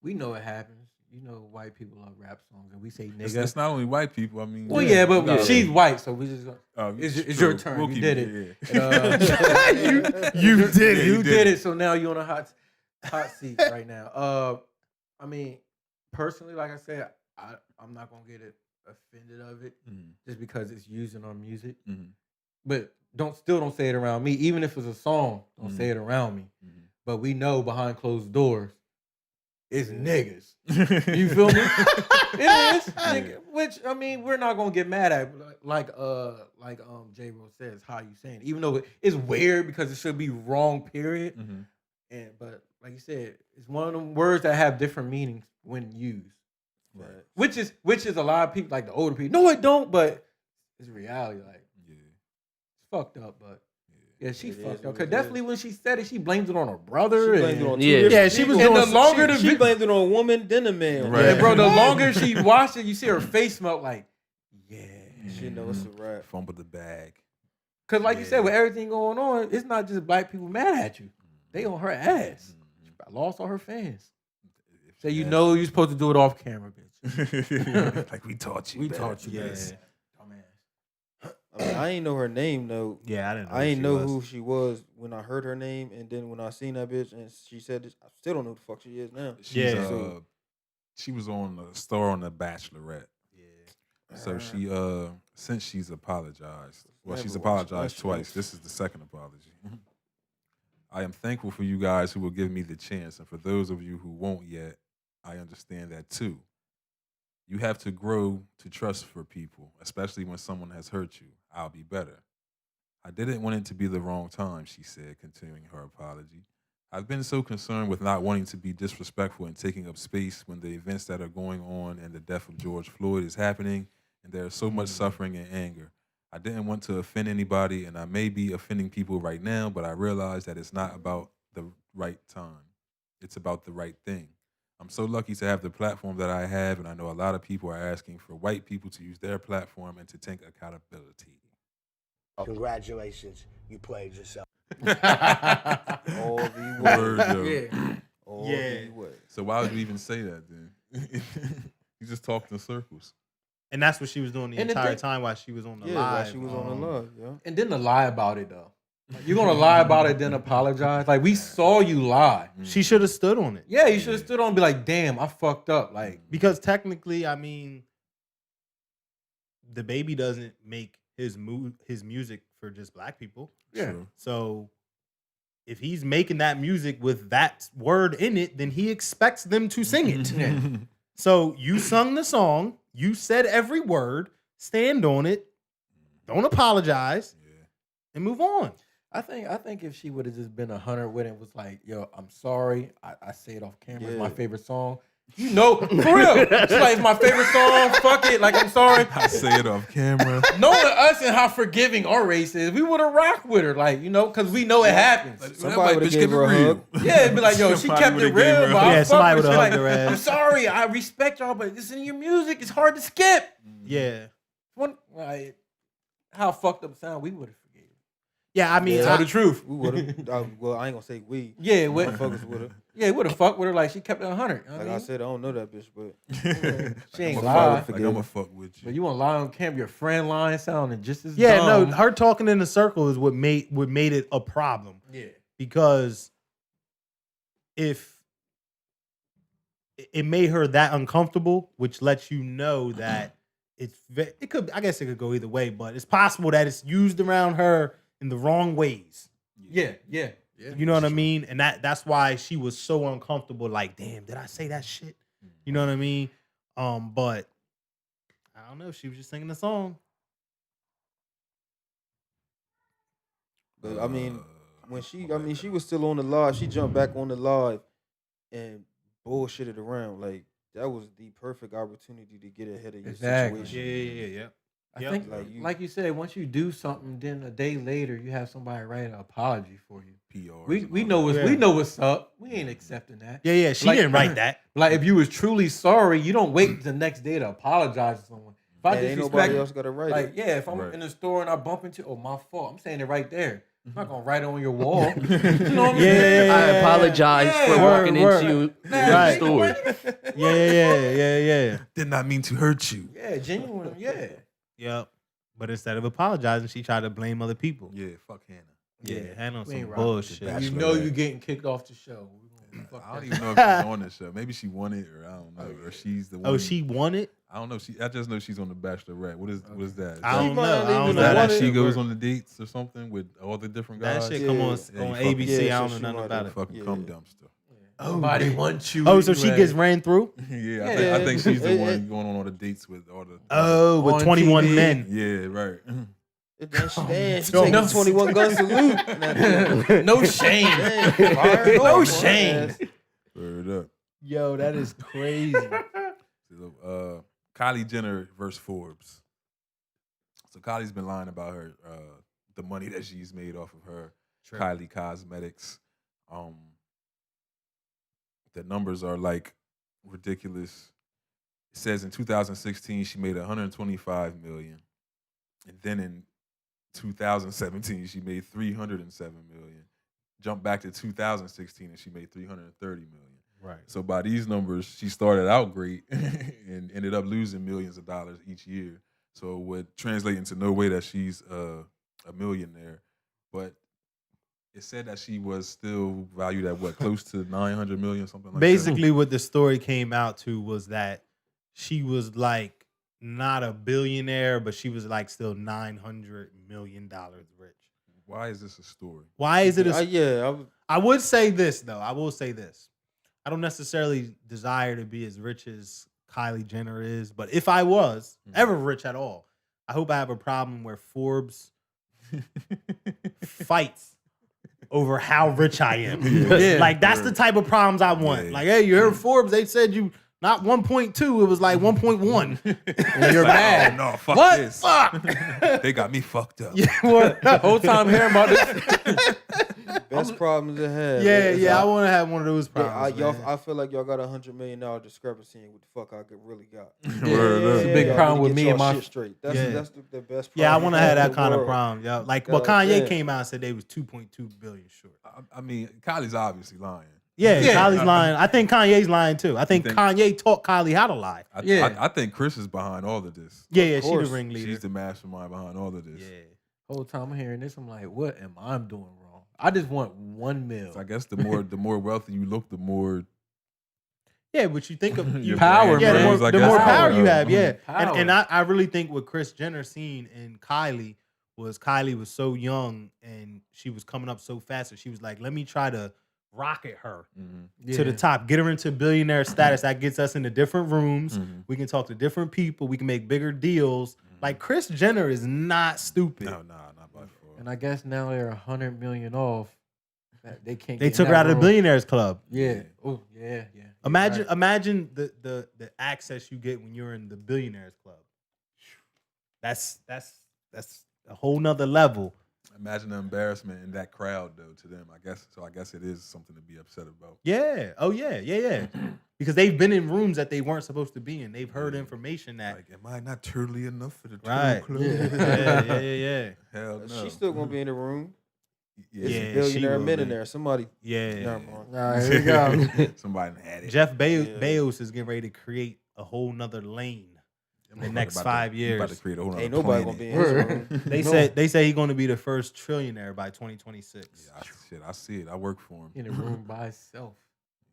We know it happens. You know, white people love rap songs, and we say It's, nigga. it's not only white people. I mean, Well, yeah, but we got- she's white, so we just. It's It's your true. turn. We'll You keep did it. Yeah. You did it. You you did did it. So now you're on a hot seat right now. I mean, personally, like I said, I'm not gonna get offended of it just because it's used in our music. Mhm. But don't say it around me. Even if it's a song, don't say it around me. But we know behind closed doors, it's niggas. You feel me? It is, nigga. Which I mean, we're not gonna get mad at, like J. Rose says, how you saying it. Even though it's weird because it should be wrong, period. But like you said, it's one of them words that have different meanings when used. Right. Which is a lot of people, like the older people. No, it don't, but it's reality. Like, it's fucked up, but yeah, she fucked up. Cause definitely when she said it, she blamed it on her brother. She blamed it on two Yeah. different Yeah, she people. was and doing the longer the She blamed it on a woman, then a man. Right. yeah, bro, the longer she watched it, you see her face melt like, She know it's a wrap. Fumble the bag. Cause like you said, with everything going on, it's not just black people mad at you. They on her ass. She lost all her fans. Say you know you're supposed to do it off camera, bitch. Like we taught you. We man. taught you, Yeah. bitch. I mean, I ain't know her name though. Yeah, I didn't know. I ain't she know was. who she was when I heard her name, and then when I seen that bitch and she said this, I still don't know who the fuck she is now. She's, Yeah. She was on the star on The Bachelorette. Yeah. So she since she's apologized. Well, she's Never watched apologized that twice. shit. This is the second apology. I am thankful for you guys who will give me the chance, and for those of you who won't yet, I understand that too. You have to grow to trust for people, especially when someone has hurt you. I'll be better. I didn't want it to be the wrong time, she said, continuing her apology. I've been so concerned with not wanting to be disrespectful and taking up space when the events that are going on and the death of George Floyd is happening, and there is so much suffering and anger. I didn't want to offend anybody, and I may be offending people right now, but I realize that it's not about the right time. It's about the right thing. I'm so lucky to have the platform that I have, and I know a lot of people are asking for white people to use their platform and to take accountability. Congratulations, you played yourself. All the Word, way. yo. Yeah. All Yeah. the way. So why would you even say that then? You just talked in circles. And that's what she was doing the And the entire thing- time while she was on the Yeah, live. while she was on the live, yeah. And then to lie about it though. Like, you're gonna lie about it, then apologize. Like we saw you lie. She should have stood on it. Yeah, you should have stood on and be like, damn, I fucked up. Like, Because technically, I mean, the baby doesn't make his music for just black people. yeah. True. So if he's making that music with that word in it, then he expects them to sing it. So you sung the song, you said every word, stand on it, don't apologize, and move on. I think if she would have just been 100 with it and was like, yo, I'm sorry. I say it off camera. It's my Yeah. favorite song. You know, for real. She's like, it's my favorite song. Fuck it. Like, I'm sorry. I say it off camera. Knowing us and how forgiving our race is, we would have rocked with her. Like, you know, because we know it happens. Somebody would've gave her a hug. Yeah, it'd be like, yo, she Somebody kept would've it gave her real, a but hug. I Yeah, fuck somebody with you. would've Like, hugged her ass. I'm sorry. I respect y'all, but this in your music. It's hard to skip. Yeah. Like, how fucked up sound we would have forgave. Yeah, I mean, Tell the truth. We would have. Well, I ain't gonna say we. Yeah, what? Motherfuckers would have. Yeah, would have fucked with her like she kept it 100. Like I said, I don't know that bitch, but she ain't I'ma lie. fuck- like I'ma fuck with you. But you want to lie on camera, your friend lying sounding just as yeah, dumb. no, her talking in a circle is what made it a problem. Yeah. Because if it made her that uncomfortable, which lets you know that it could, I guess it could go either way, but it's possible that it's used around her in the wrong ways. Yeah. You know what I mean? And that's why she was so uncomfortable. Like, damn, did I say that shit? You know what I mean? But I don't know. She was just singing the song. But I mean, when she was still on the live. She jumped back on the live and bullshitted around. Like that was the perfect opportunity to get ahead of your Exactly. situation. Yeah. I Yep. think, Like you said, once you do something, then a day later you have somebody write an apology for you. PR. We know what's up. We ain't accepting that. Yeah. She Like- didn't write that. Like if you was truly sorry, you don't wait the next day to apologize to someone. If I And ain't disrespect, nobody else got to write like it. yeah, if I'm Right. in the store and I bump into, my fault. I'm saying it right there. I'm not gonna write it on your wall. You know what I'm saying? Yeah. I apologize Yeah. for walking Word. into you Nah, in the Right. store. Yeah. Did not mean to hurt you. Yeah, genuine. Yeah. Yep. But instead of apologizing, she tried to blame other people. Yeah, fuck Hannah. Yeah, Hannah on We ain't some rocking with bullshit. that. You know you getting kicked off the show. We gonna fuck I don't that. even know if she's on the show. Maybe she won it, or I don't know, or she's the one. Oh, she won it? I don't know. I just know she's on the Bachelorette. What is that? I don't know. might not I don't even know Is that that how she shit. goes on the dates or something with all the different guys? That shit come on Yeah. on Yeah, ABC. you I fucking- don't know nothing yeah, about it. Fucking Yeah. cum dumpster. Nobody wants you. Oh, so she anyway. gets ran through? Yeah, I think she's the one going on all the dates with all the. Oh, with On 21 TV. men. Yeah, right. Damn, she No. taking 21 gun salute. No shame. Damn, fired No off, shame. ass. Word up. Yo, that is crazy. Kylie Jenner versus Forbes. So Kylie's been lying about her the money that she's made off of her Kylie Cosmetics. The numbers are like ridiculous. It says in 2016 she made 125 million, and then in 2017 she made 307 million. Jump back to 2016 and she made 330 million. Right. So by these numbers, she started out great and ended up losing millions of dollars each year. So it would translate into no way that she's a millionaire. But it said that she was still valued at what, close to 900 million, something like Basically, what the story came out to was that she was like not a billionaire, but she was like still $900 million rich. that. Why is this a story? Why is it a I I would say this, though. I will say this. I don't necessarily desire to be as rich as Kylie Jenner is, but if I was ever rich at all, I hope I have a problem where Forbes fights over how rich I am. Yeah. Like, that's the type of problems I want. Yeah. Like, hey, you heard Forbes, they said you not 1.2, it was like 1.1. And you're Like, mad. oh, no, fuck What? this. Fuck. They got me fucked up. Yeah, what? The whole time hearing about this. best problems to have. Yeah, I want to have one of those problems. y'all, man. I feel like y'all got $100 million discrepancy in what the fuck I really got. Word up. It's a big y'all problem need to with get me and y'all my- shit straight. That's Yeah. that's the best. Yeah, I problem want to in have that the kind of world. problem. Yeah, like, God Kanye damn. came out and said they was 2.2 billion short. I mean, Kylie's obviously lying. Yeah, Yeah. Kylie's lying. I think Kanye's lying too. I think think- Kanye taught Kylie how to lie. I think Chris is behind all of this. Yeah, she the course. ringleader. She's the mastermind behind all of this. Yeah. Whole time I'm hearing this, I'm like, what am I doing wrong? I just want 1 mil. So I guess the more wealthy you look, the more Yeah, but you think of your Power, brand yeah, man. grows, I the guess. more Power. power you have, yeah. Power. And I really think what Kris Jenner seen in Kylie was so young and she was coming up so fast, and she was like, let me try to rocket her Mhm. to the top, get her into billionaire status. That gets us into different rooms. Mhm. We can talk to different people. We can make bigger deals. Like, Kris Jenner is not stupid. No, not by far. And I guess now they're 100 million off. They can't. They get in took her that out of the room. billionaires club. Yeah. Oh yeah. You're Imagine, right. imagine the access you get when you're in the billionaires club. That's a whole nother level. Imagine the embarrassment in that crowd, though, to them. I guess it is something to be upset about. Yeah. Oh yeah. Because they've been in rooms that they weren't supposed to be in. They've heard information that Like, am I not turtly enough for the right. turtle club? Yeah. Hell no. She's still gonna be in the room. Yeah. Yeah, It's a she billionaire, will be. millionaire. Somebody. Yeah. Never mind. Nah, here we go. Somebody had it. Jeff Yeah. Bezos is getting ready to create a whole nother lane in the next About 5 to- years. About to create a whole Ain't nother nobody gonna be in his Word. room. They say he's going to be the first trillionaire by 2026. Yeah, I see it. I work for him. In a room by himself.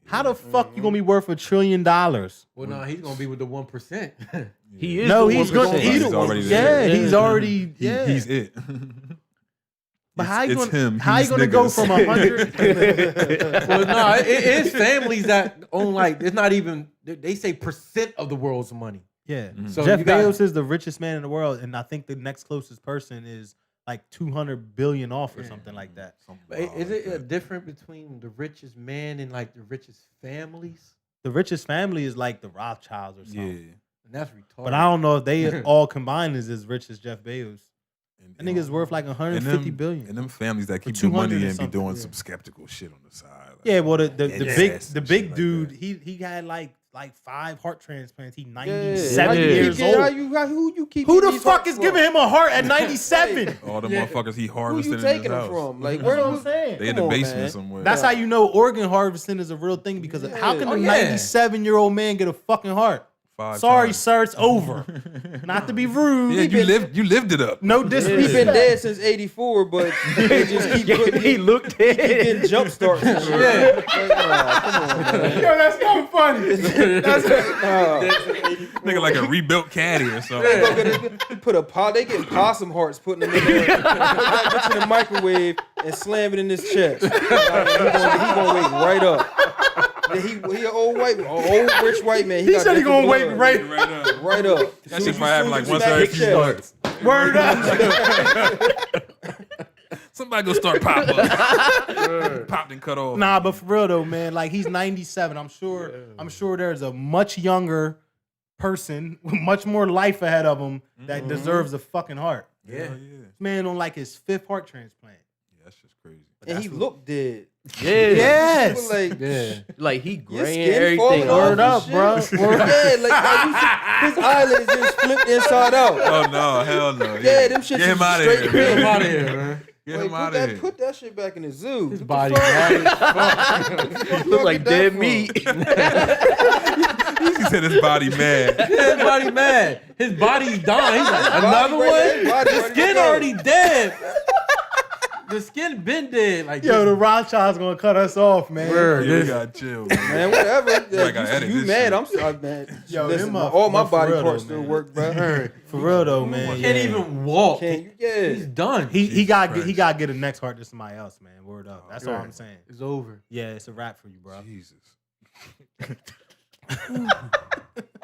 How the fuck you gonna be worth $1 trillion? Well, no, he's gonna be with the 1%. He is. No, the he's 1%. gonna. He's He's already yeah, there. he's already. Yeah, He's it. But how you It's gonna? him. How you He's gonna go niggas. from 100? Well, no, it is families that own like it's not even. They say percent of the world's money. Yeah. So Jeff you got- Bezos is the richest man in the world, and I think the next closest person is like 200 billion off or something like that. But is it a difference between the richest man and like the richest families? The richest family is like the Rothschilds or something. Yeah. And that's retarded. But I don't know if they all combined is as rich as Jeff Bezos. And, I think it's worth like 150 billion. And them families that keep the 200 money or and be something, doing yeah. some skeptical shit on the side. Like, Yeah, well, the Yeah, big yes, the and big shit like dude, that. he had like 5 heart transplants. He's Yeah. 97 How you years keep getting- old. Who you keep? Who getting the these fuck hearts is from? giving him a heart at 97? all the Yeah. motherfuckers he Who harvested you in taking his them house. from? Like, That's where what I'm was? saying. They in Come the on, basement man. somewhere. That's how you know organ harvesting is a real thing, because how can Yeah. a Oh, yeah. 97-year-old man get a fucking heart? 5 Sorry, times. sir, it's over. Not to be rude. Yeah, you lived it up. No He been disrespect. dead since '84, but they just keep putting He looked getting jump starts and shit. Yeah. Like, nah, come on, man. Yo, that's not funny. That's Nah. Nigga like a rebuilt caddy or They something. go get put a pot. They get possum hearts, putting them in there, put it in the microwave, and slam it in his chest. He gonna wake right up. He an old rich white man. He said he gonna wait right. right up. That shit probably happen like once every few starts. Word up. Somebody go start pop up. Popped and cut off. Nah, but for real though, man, like he's 97. I'm sure there's a much younger person with much more life ahead of him that deserves a fucking heart. Yeah. This man on like his 5th heart transplant. Yeah, that's just crazy. And he looked dead. Yeah. Yes. Like he Your graying skin falling everything. off Word and up, shit. bro. His eyelids just flipped inside out. Oh no, hell no. Yeah, them shit Get him just out of straight here. green. Get him out of here, man. Get him out of here. Put that shit back in the zoo. His What the body fuck? mad as fuck. Look like Where dead you meat. He said his body mad. His body mad. His body's dying. He's like, another Body right there, one? body The ready to skin go. already dead. The skin been dead. Like, Yo, the Rothschild's gonna cut us off, man. Word. You gotta chill, man. Man, whatever. I gotta edit You this mad? shit. I'm sorry, man. Yo, Listen, them all my for body real parts though, still man. work, bro. For real though, man. can't Yeah. even walk. Can you? Yeah. He's done. He got Christ. he got to get a next heart to somebody else, man. Word up. That's all Right. I'm saying. It's over. Yeah, it's a wrap for you, bro. Jesus.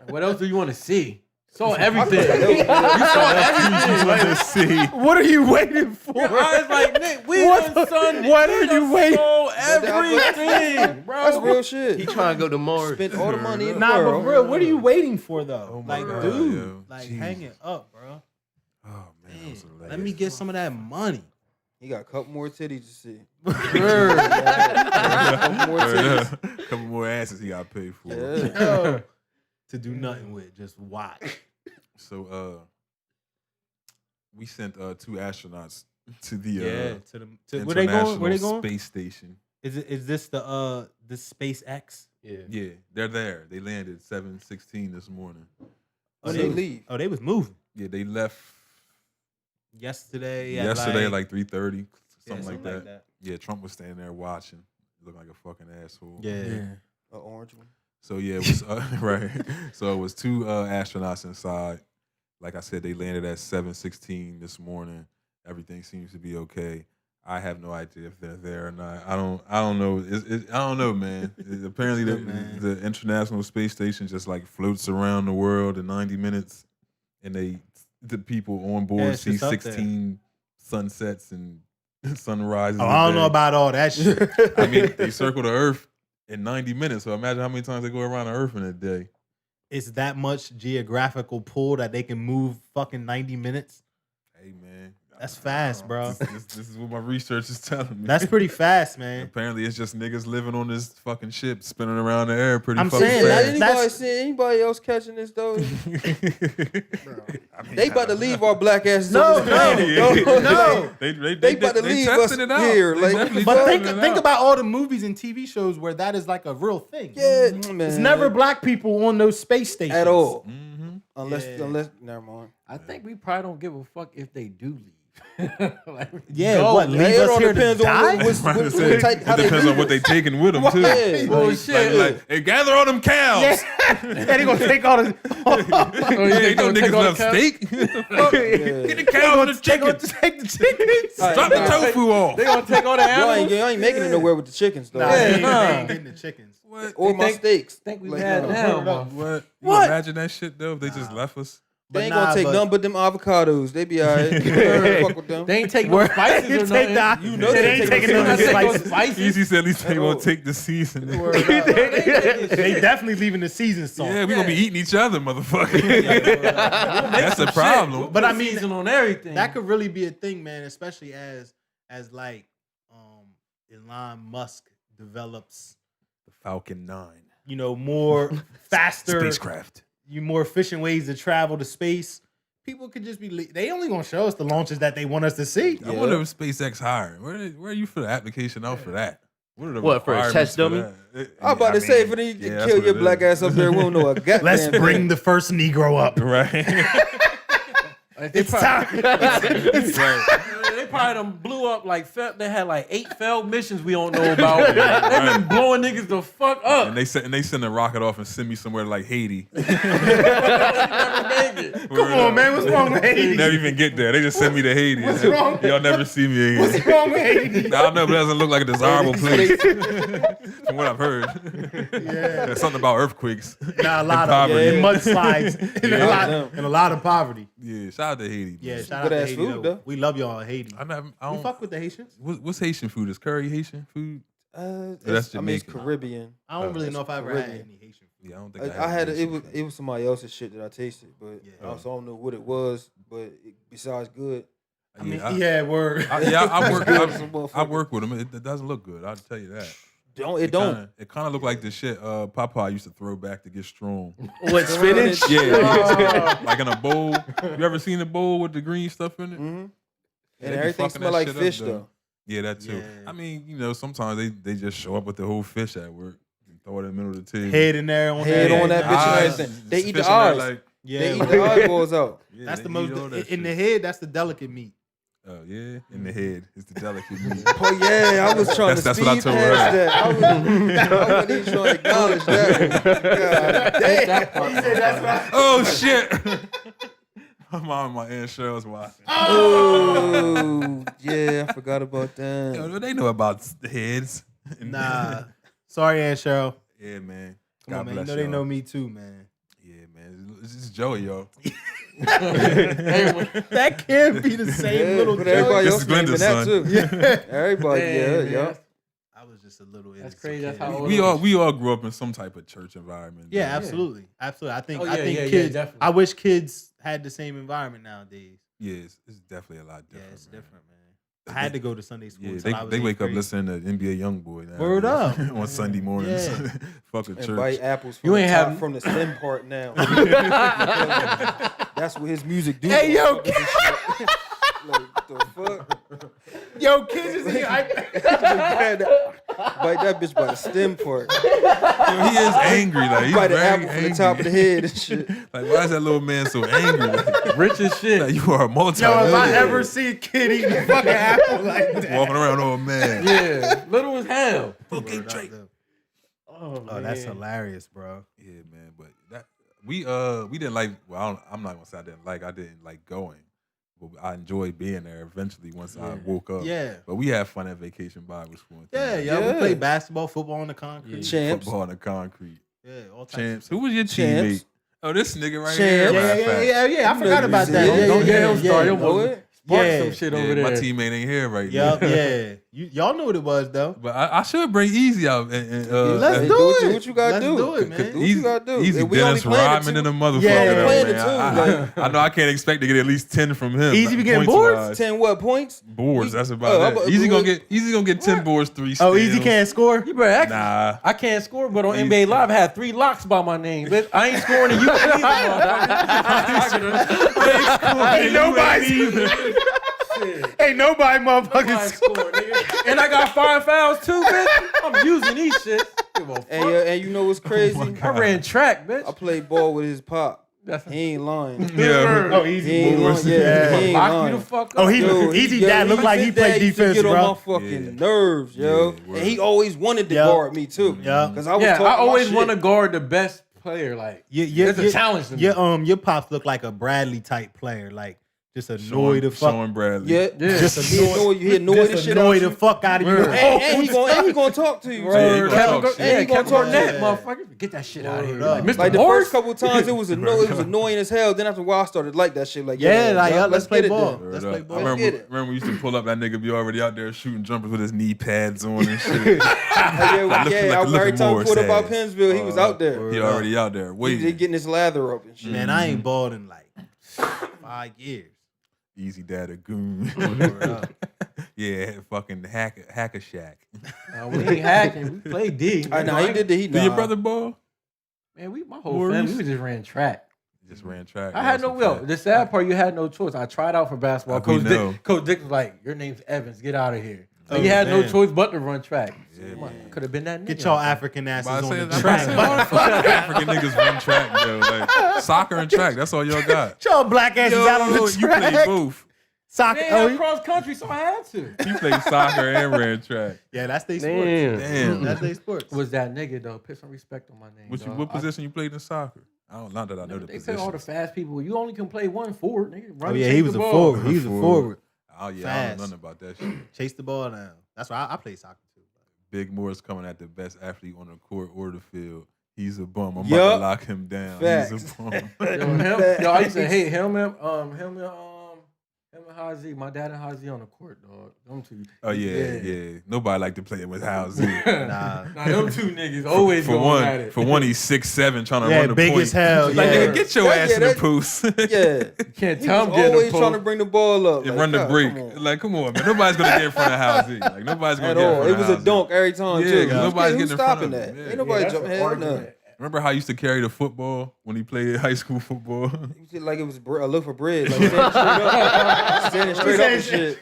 What else do you want to see? Saw everything. You saw everything. Let's see. What are you waiting for? I was like, Nick, we What done Sunday. what we are done you waiting- saw everything, bro. That's real shit. He trying to go to Mars. Spent all the money in the Nah, but world. for real, what are you waiting for though? Oh my Like, God, dude, yo. like Jesus. hang it up, bro. Oh man, that was hilarious. Let me get some of that money. He got a couple more titties to see. Word. Couple more titties. Couple more asses he got paid for. Yeah. To do nothing with, just watch. So we sent 2 astronauts to the To where they going? Where they International going? Space Station. Is this the SpaceX? Yeah. Yeah, they're there. They landed 7:16 this morning. Oh, they leave. Oh, they was moving Yeah, they left yesterday. yesterday like 3:30, yeah, something like that. Yeah, Trump was standing there watching. Looked like a fucking asshole. Yeah. An orange one. So yeah, it was right. So it was 2 astronauts inside. Like I said, they landed at 7:16 this morning. Everything seems to be okay. I have no idea if they're there or not. I don't know. I don't know, man. Apparently, Man. the International Space Station just like floats around the world in 90 minutes, and the people on board it's see just up 16 sunsets and sunrises. Oh, a I don't day. know about all that shit. I mean, they circle the Earth in 90 minutes. So imagine how many times they go around the Earth in a day. It's that much geographical pull that they can move fucking 90 minutes. Hey, man. That's fast, bro. This is what my research is telling me. That's pretty fast, man. Apparently, it's just niggas living on this fucking ship, spinning around the air pretty I'm fucking saying, Not fast. that's- anybody see anybody else catching this though? I mean, They about to leave our black asses No, on this planet. no, no. They about to leave us testing it out. here, They like, definitely But testing think it think out. about all the movies and TV shows where that is like a real thing. Yeah, man. It's never black people on those space stations at all. Mhm. Unless never mind. I think we probably don't give a fuck if they do leave. Like, Yeah, go, what, man. leave It us all here to depends die? on what Right, type. it How they depends do on what they this. taking with them too. Yeah. Oh Like, shit! like, hey, gather all them cows. Yeah, they gonna take all the. They know niggas love steak. Get the cows and the chickens. Take the chickens. All right, Drop the nah. tofu off. They gonna take all the Y'all animals. ain't making it nowhere with the chickens though. Nah, Yeah, they nah. ain't getting the chickens. What? Or They my think- steaks. Think we Like, had no. now, Word up. What? You What? imagine that shit though? If they just left us. They But ain't nah, gonna take but- none but them avocados. They be alright. Fuck with them. They ain't take no spices or Take nothing. that. You know they they ain't take taking the none of the They take no spices. spices. Easy said at least they At gonna all. take the season. They definitely leaving the season salt. Yeah, we gonna be eating each other, motherfucker. That's the problem. But I mean, season on everything. that could really be a thing, man. Especially as like Elon Musk develops, The Falcon 9 more faster, spacecraft. more efficient ways to travel to space. People could just be. They only gonna show us the launches that they want us to see. I wonder if SpaceX hired. Where are you for the application out for that? What are the What, for a requirements test dummy? that? I'm about to say, for them to kill your black ass up there, we don't know a goddamn Let's thing. bring the first Negro up. Right. Like, they It's probably, time. they probably probably done blew up like they had like 8 failed missions we don't know about. They've been blowing niggas the fuck up. And they send a rocket off and send me somewhere like Haiti. Never make it. Come on, man. What's wrong with Haiti? Never even get there. They just send me to Haiti. What's wrong? Y'all never see me again. What's wrong with Haiti? I don't know, but it doesn't look like a desirable place. From what I've heard. Yeah. There's something about earthquakes. Nah, a lot And of poverty. and mudslides and a lot of poverty. Yeah, shout out to Haiti. Yeah, man. shout out good to ass Haiti. food, though. We love y'all in Haiti. I We don't. fuck with the Haitians. What's Haitian food? Is curry Haitian food? It's That's Jamaican. Caribbean. I don't really know if I ever had Caribbean. any Haitian food. Yeah, I don't think I had it. Haitian It was somebody else's shit that I tasted, but Yeah. I also don't know what it was. But besides good, I mean, Yeah, yeah, word. I work with them. It doesn't look good. I'll tell you that. don't. It kind of looked like the shit Papa used to throw back to get strong. What, spinach? Yeah, like in a bowl. You ever seen a bowl with the green stuff in it? Mm-hmm. Yeah, And they be everything fucking smell that like shit up, fish though. though. Yeah, that too. Yeah. I mean, sometimes they just show up with the whole fish at work and throw it in the middle of the table. Head in there on Head that. on that bitch and Eyes, everything. They eat fish the in there eyes. like- Yeah, They eat the eyeballs out. yeah, that's they the eat most all that in the shit. head. That's the delicate meat. Oh yeah, in the head. It's the delicate meat. Oh yeah, I was trying That's to what I speed told her. past that. I wasn't even trying to acknowledge that. God damn. That part. He said that's right. Oh shit! My mom and my Aunt Cheryl's watching. Oh yeah, I forgot about that. Yo, they know about the heads. Nah, sorry, Aunt Cheryl. Yeah, man. Come on, God man. You bless know they y'all. know me too, man. Yeah, man. It's just Joey, yo. That can't be the same Yeah, little but everybody joke. else This is naming Glenda's that son. too. Yeah. Everybody, Damn, yeah. I was just a little. That's innocent crazy. That's kid. how We all grew up in some type of church environment. Yeah, man. absolutely. I think Oh, I yeah, think yeah, kids. definitely. I wish kids had the same environment nowadays. Yeah, it's definitely a lot Yeah, different. it's man. different, man. I had to go to Sunday school. Yeah, till I was they wake up 8th grade. listening to NBA YoungBoy now. Word up. on Sunday mornings. Yeah. Fuck a And church. bite apples from You the ain't top, have- from the stem part now. That's what his music do. Hey, yo, like, the fuck? Yo, kids is here. Bite that bitch by the stem part. Yo, he is angry. Like he's Bite the very apple from angry. the top of the head and shit. Like, why is that little man so angry? Like, Rich as shit. like, you are a multi. Yo, if I ever see a kid eating a fucking apple like that. walking around, old man. Yeah, little as hell. Okay, Drake. Oh, Oh, that's man. hilarious, bro. Yeah, man. But that we didn't like. Well, I'm not gonna say I didn't like going, but I enjoyed being there. Eventually, once I woke up. Yeah. But we had fun at Vacation Bible School. and Yeah, things. yo, we Yeah. played basketball, football on the concrete. Champs. Football on the concrete. Yeah, all types Champs. of Who was your Champs. teammate? Oh, this nigga right Champs. here. Yeah, matter of yeah, fact. yeah. I You forgot know about you that. see Yeah, it. Don't get him yeah, started. yeah. Know it? Spark Yeah. some shit Yeah, over my there. teammate ain't here right Yup, now. yeah. Y'all knew what it was though. But I should bring Easy out. And, Let's Hey, do what it. what you gotta Let's do. do it, man. Do what you gotta do. Easy And we only Dennis playing Rodman it in the too. motherfucker. Yeah, though, playing it man. too, I know I can't expect to get at least 10 from him. Easy be getting points boards? wise. 10 what points? Boards. That's Oh, about but- it. Easy gonna get 10 boards, 3 steals. Oh, Easy can't score. You better ask. Nah. I can't score, but on Easy. NBA Live, I had 3 locks by my name. Bitch, I ain't scoring in you either. Ain't nobody. Ain't nobody motherfucking score. And I got 5 fouls too, bitch. I'm using these shit. Give a fuck. And you know what's crazy? I ran track, bitch. I played ball with his pop. That's He ain't lying. Yeah. Oh, He Easy. ain't lying. Yeah, he ain't lock you lying. the fuck up. Oh, he Yo, Easy yo, dad looked like he his dad played used to defense, get on bro. my fucking Yeah. nerves, yo. Yeah, word. And he always wanted to Yeah. guard me too. Yeah. Because I was Yeah, talking I always my want to shit. guard the best player. Like, it's a challenge to me. Your pops look like a Bradley type player, like just annoy the fuck. Sean Bradley. Yeah, Yeah. Just he annoy you. He annoy the Just shit annoy out the you. fuck out of you. Word. And he gonna talk to you. Yeah, he too. gonna Kevin, talk shit. yeah, He gonna Kevin talk Garnett, shit. motherfucker. Get that shit out of here. Word up. Like, Mr. Like the Morris? first couple times, it was annoying as hell. Then after a while, I started to like that shit. Like, Yeah, like, y'all, let's play get it ball. then. Let's Word play up. ball. I Let's get it. remember we used to pull up, that nigga be already out there shooting jumpers with his knee pads on and shit. Yeah, Like, every time we Morris pulled up out has. Pennsville, he was out there. He already out there He waiting. getting his lather up and shit. Man, I ain't balled in like 5 years. Easy dad a goon. Word up. Yeah, fucking hacker shack. We ain't hacking. We play D. I know he did the heat. Do your brother ball? Man, my whole Maurice? family, we just ran track. Just ran track. I had no will. The sad part, you had no choice. I tried out for basketball. We know. Coach Dick was like, "Your name's Evans. Get out of here." So Oh, you had no damn. choice but to run track. Yeah, Could have been that nigga. Get y'all African asses But I on said, the I'm track. saying, why the fuck African niggas run track, yo? Like soccer and track. That's all y'all got. Y'all black asses out on the You play track. both. Soccer. They Oh, had cross country, so I had to. He played soccer and ran track. yeah, that's their sports. Damn. Damn. That's their sports. Was that nigga though? Put some respect on my name. What position you played in soccer? I don't. Not that I know the They say all the position. fast people. You only can play one forward. Nigga. Run Oh and yeah, chase he was the a ball. forward. He was a forward. Oh yeah, I Fast. don't know nothing about that shit. Chase the ball down. That's why I play soccer too. Big Moore's coming at the best athlete on the court or the field. He's a bum. I'm about Yup. to lock him down. Facts. He's a bum. Yo, I used to hate him and Hazy. My dad and Hazy on the court, dog. Them two. Oh yeah. Nobody like to play with House. Nah. Nah, them two niggas always For going at one, it. for one, he's 6'7", trying to Yeah, run the big point. as hell. Like Yeah. nigga, get your ass in the post. Yeah. You can't He tell was him getting always the trying to bring the ball up. and like, run the God, break. come on. Like, come on, man. Nobody's gonna get in front of Housey. Like, nobody's gonna At get in all. front It of was a Housey. dunk every time, Yeah, too. 'cause nobody's Who's getting in front stopping of that? him. Yeah. Ain't nobody that's jumping an hell argument. no. Remember how I used to carry the football when he played high school football? It was like it was a look for bread. Like standing straight up and shit.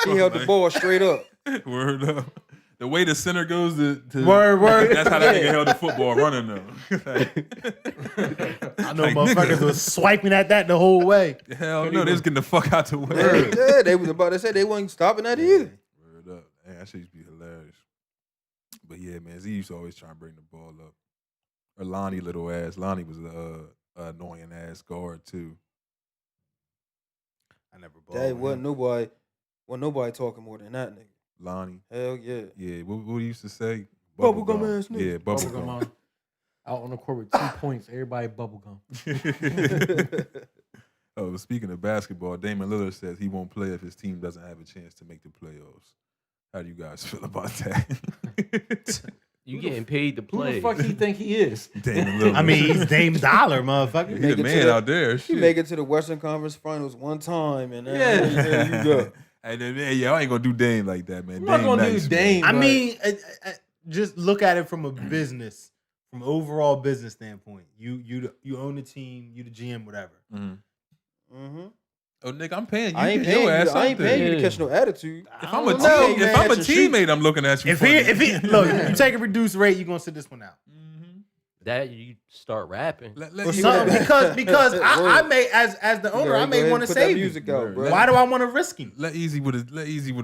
He held the ball straight up. Word up. The way the center goes to Word. that's how that nigga held the football running though. I know Like, motherfuckers nigga. was swiping at that the whole way. Hell no, they was getting the fuck out the way. Yeah, they was about to say they wasn't stopping that either. Word up. Man, that shit used to be hilarious. But yeah, man, Z used to always try and bring the ball up. Or Lonnie little ass. Lonnie was a annoying ass guard too. I never balled. That wasn't nobody talking more than that nigga. Lonnie. Hell yeah. Yeah, what he used to say? Bubblegum ass nigga. Yeah, bubblegum. Bubblegum on. Out on the court with 2 points. Everybody bubblegum. Oh, speaking of basketball, Damian Lillard says he won't play if his team doesn't have a chance to make the playoffs. How do you guys feel about that? You getting paid to Who play. the fuck he think he is? Damian Lillard. I mean, he's Dame Dollar, motherfucker. he's make the it to man the- out there. He Shit. make it to the Western Conference Finals one time, and Yeah. then you go. Hey, man, yeah, I ain't gonna do Dame like that, man. I'm not Dame gonna nice, do man. Dame. I but mean, just look at it from a business, from overall business standpoint. You own the team, you the GM, whatever. Mhm. Mm-hmm. Oh, nigga, I'm paying you. I ain't Get your paying you. ass I ain't out there. paying you to Yeah. catch no attitude. If I'm a don't know, team, if man. I'm a Catch a shoot. teammate, I'm looking at you. If he look, you take a reduced rate, you gonna sit this one out. That you start rapping. let Or you- Something because I Word. may as the owner, I may want to put save that you. music out, bro. Why do I want to risk him? Let Easy would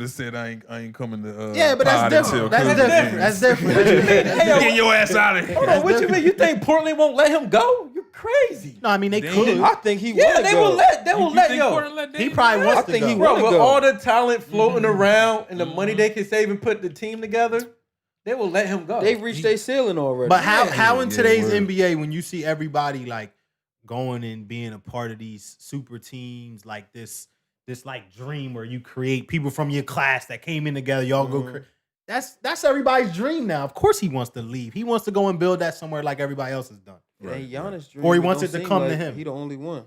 have said I ain't coming to Yeah, but that's pod different. until That's Cleveland different. wins. That's different. That's different. Hey, yo, Get your ass out of Hold here. on, what you mean? You think Portland won't let him go? You're crazy. No, I mean they Damn. could. I think he Yeah, wanna they go. will let. They will You let think yo. Portland let He Dame probably go? wants I to think go. he Bro, wanna with go. all the talent floating around and the money they can save and put the team together, they will let him go. They reached their ceiling already. But how in Yeah, today's word. NBA, when you see everybody like going and being a part of these super teams, like this like dream where you create people from your class that came in together, y'all go. That's everybody's dream now. Of course, he wants to leave. He wants to go and build that somewhere like everybody else has done. And Giannis dream, Or he it wants don't it to seem come to like him. He the only one.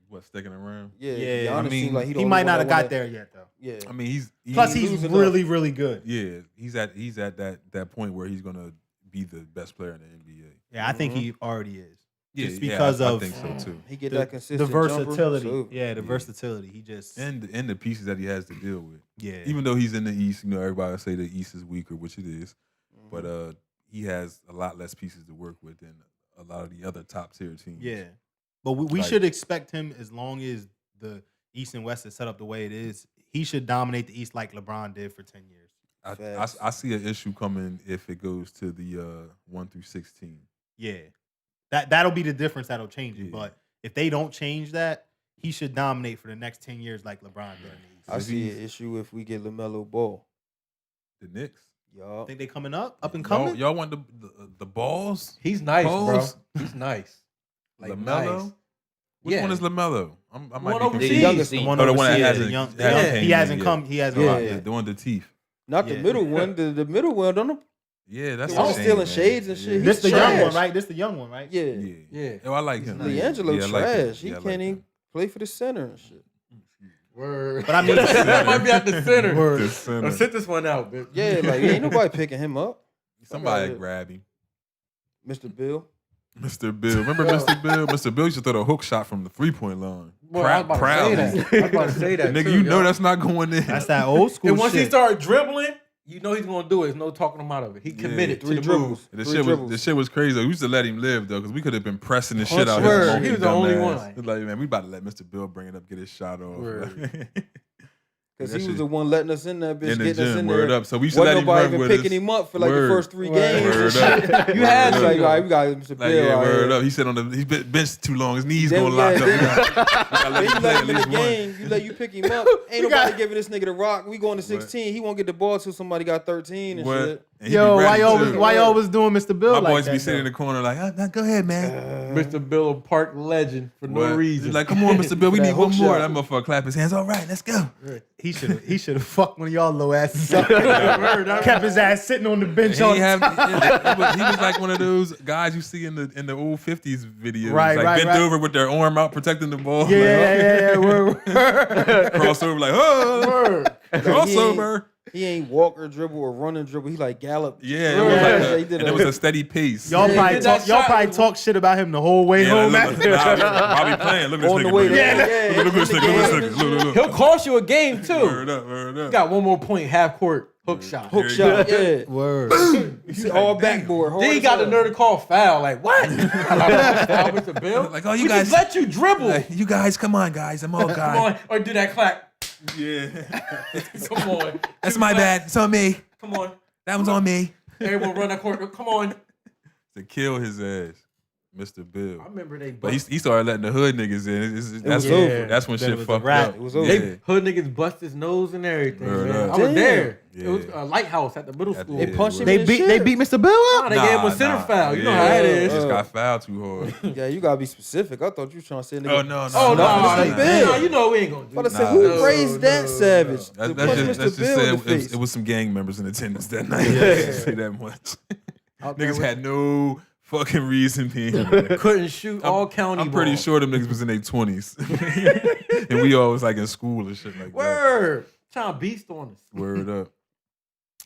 What, sticking around? Yeah, Yeah, Giannis I mean, seem like he, the He only might one not that have got wanna- there yet though. Yeah, I mean, he's Plus, he's losing really, really good. yeah, he's at that point where he's gonna be the best player in the NBA. Yeah, I think he already is. Yeah, Just because I of think so too. he get The, that consistent the jumper, versatility. so- Yeah, the Yeah. versatility. He just And the pieces that he has to deal with. yeah. Even though he's in the East, everybody say the East is weaker, which it is. Mm-hmm. But he has a lot less pieces to work with than a lot of the other top tier teams. Yeah, but we Like- should expect him as long as the East and West is set up the way it is. He should dominate the East like LeBron did for 10 years. I see an issue coming if it goes to the 1 through 16. Yeah, that'll be the difference that'll change it. Yeah. But if they don't change that, he should dominate for the next 10 years like LeBron did in the East. I If see he's- an issue if we get LaMelo Ball. The Knicks. Y'all, Think they coming up and Y'all, coming? y'all want the balls? He's nice, Pose. bro. He's nice. Like LaMelo? nice. Which Yeah. one is LaMelo? I might One be overseas. confused. The youngest Easy. One Oh, the one that overseas, hasn't- the young, hasn't he came hasn't in come. yet. He hasn't. Yeah. arrived Yeah, yet. the one with the teeth. not the Yeah. middle one. The middle one. Don't know. Yeah, that's The a one shame, stealing man. shades and shit. This He's the young trash. one, right? This the young one, right? Yeah. Yeah. Yeah. Oh, I like him. D'Angelo Yeah, I like him. trash. He Yeah, I like can't even him. play for the center and shit. Word. But I mean- that might be at the center. Word. The center. Let's sit this one out, bitch. Yeah, like ain't nobody picking him up. Somebody Somebody- grab him. Mr. Bill. Mr. Bill. Remember Mr. Bill? Mr. Bill used to throw the hook shot from the 3-point line. Boy, I was about to say that. I was about to say that. Nigga, too, you know yo. that's not going in. That's that old school And once shit. he started dribbling, You know he's gonna do it. There's no talking him out of it. He committed to Three the dribbles. move. The shit was crazy though. We used to let him live though, because we could have been pressing the shit out Word. of him. He was the only one. It's like, man, we about to let Mr. Bill bring it up, get his shot off. Because he was the one letting us in that bitch, in the getting us gym, in word there. up. So we should Wasn't let him nobody run even with picking us. him up for like Word. the first 3 games. Word and up. shit. You had It's to. like, all right, we got Mr. Like, Bill. yeah, out word here. up. He said he benched too long. His knees Then, gonna lock up. then- We gotta Then let you him play let at him in the least one. game. You let you pick him up. Ain't nobody giving this nigga the rock. We going to 16. He won't get the ball till somebody got 13 and What? shit. And he Yo, be ready, too. why y'all was doing Mr. Bill My like boys that? be sitting in though? the corner like, go ahead, man. Mr. Bill, a park legend for no What? reason. He's like, come on, Mr. Bill, we That need one hook more. shot. That motherfucker clap his hands. All right, let's go. He should have fucked one of y'all low asses up. Kept his ass sitting on the bench He all the have- time. he was like one of those guys you see in the old 50s videos. Right, like right, bent right. over with their arm out protecting the ball. Yeah. Word. Crossover like, oh, Word. crossover. He ain't walk or dribble or run and dribble. He like gallop. Yeah, Yeah, it was he like did and it was a steady pace. Y'all Yeah, probably did that talk. Y'all shot probably was- talk shit about him the whole way Yeah, home. like, Bobby playing. Look at this On nigga. the way bro. there. Look at this nigga. Look at this nigga. Look. He'll cost you a game too. Word up, word up. Got one more point, half court, hook shot. Hook Here shot. you Yeah. Word. All backboard. hard Then he as got the hell. nerve to call foul. Like what? Foul with the bill? Like, oh, you we guys- just let you dribble. Like, you guys, come on, guys. I'm all Come guy. on, or do that clap. Yeah. Come on. That's my bad. It's on me. Come on. That one's on me. Everyone run that court. Come on. To kill his ass, Mr. Bill. I remember they But he started letting the hood niggas in. That's, was over. that's when Then shit it was a fucked wrap. up. It was over. They Yeah. hood niggas bust his nose and everything. Word Man. up. I was Damn. there. Yeah. It was a lighthouse at the middle At school. the- They punched him They in the beat shit. Mr. Bill up. Nah, they gave him a center foul. You know how it is. Just got fouled too hard. Yeah, you gotta be specific. I thought you were trying to say nigga. Oh, no. Oh, no, Mr. nah, Bill. nah, you know we ain't gonna do But I that. said, Nah. who No, raised that no, savage? That, to that's punch just, Mr. that's just Bill say in the face. it was some gang members in attendance that night. Let's say that much. Out there Niggas with- had no fucking reason being there. couldn't shoot all county I'm pretty ball. sure them niggas was in their 20s. And we all was like in school and shit like that. Word. Trying to beast on us. Word up.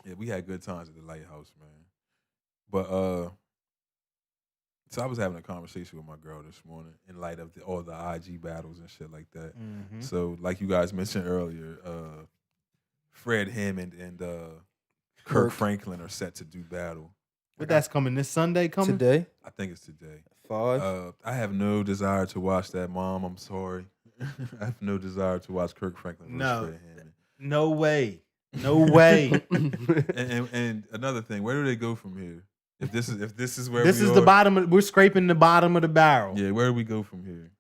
Yeah, we had good times at the Lighthouse, man. But so I was having a conversation with my girl this morning in light of all the IG battles and shit like that. Mm-hmm. So, like you guys mentioned earlier, Fred Hammond and Kirk Franklin are set to do battle. But that's coming this Sunday. Coming Today, I think it's today. 5. I have no desire to watch that, Mom. I'm sorry. I have no desire to watch Kirk Franklin versus No. Fred Hammond. No way. No way. And another thing, where do they go from here? If this is where This we is are, the bottom. We're scraping the bottom of the barrel. Yeah, where do we go from here?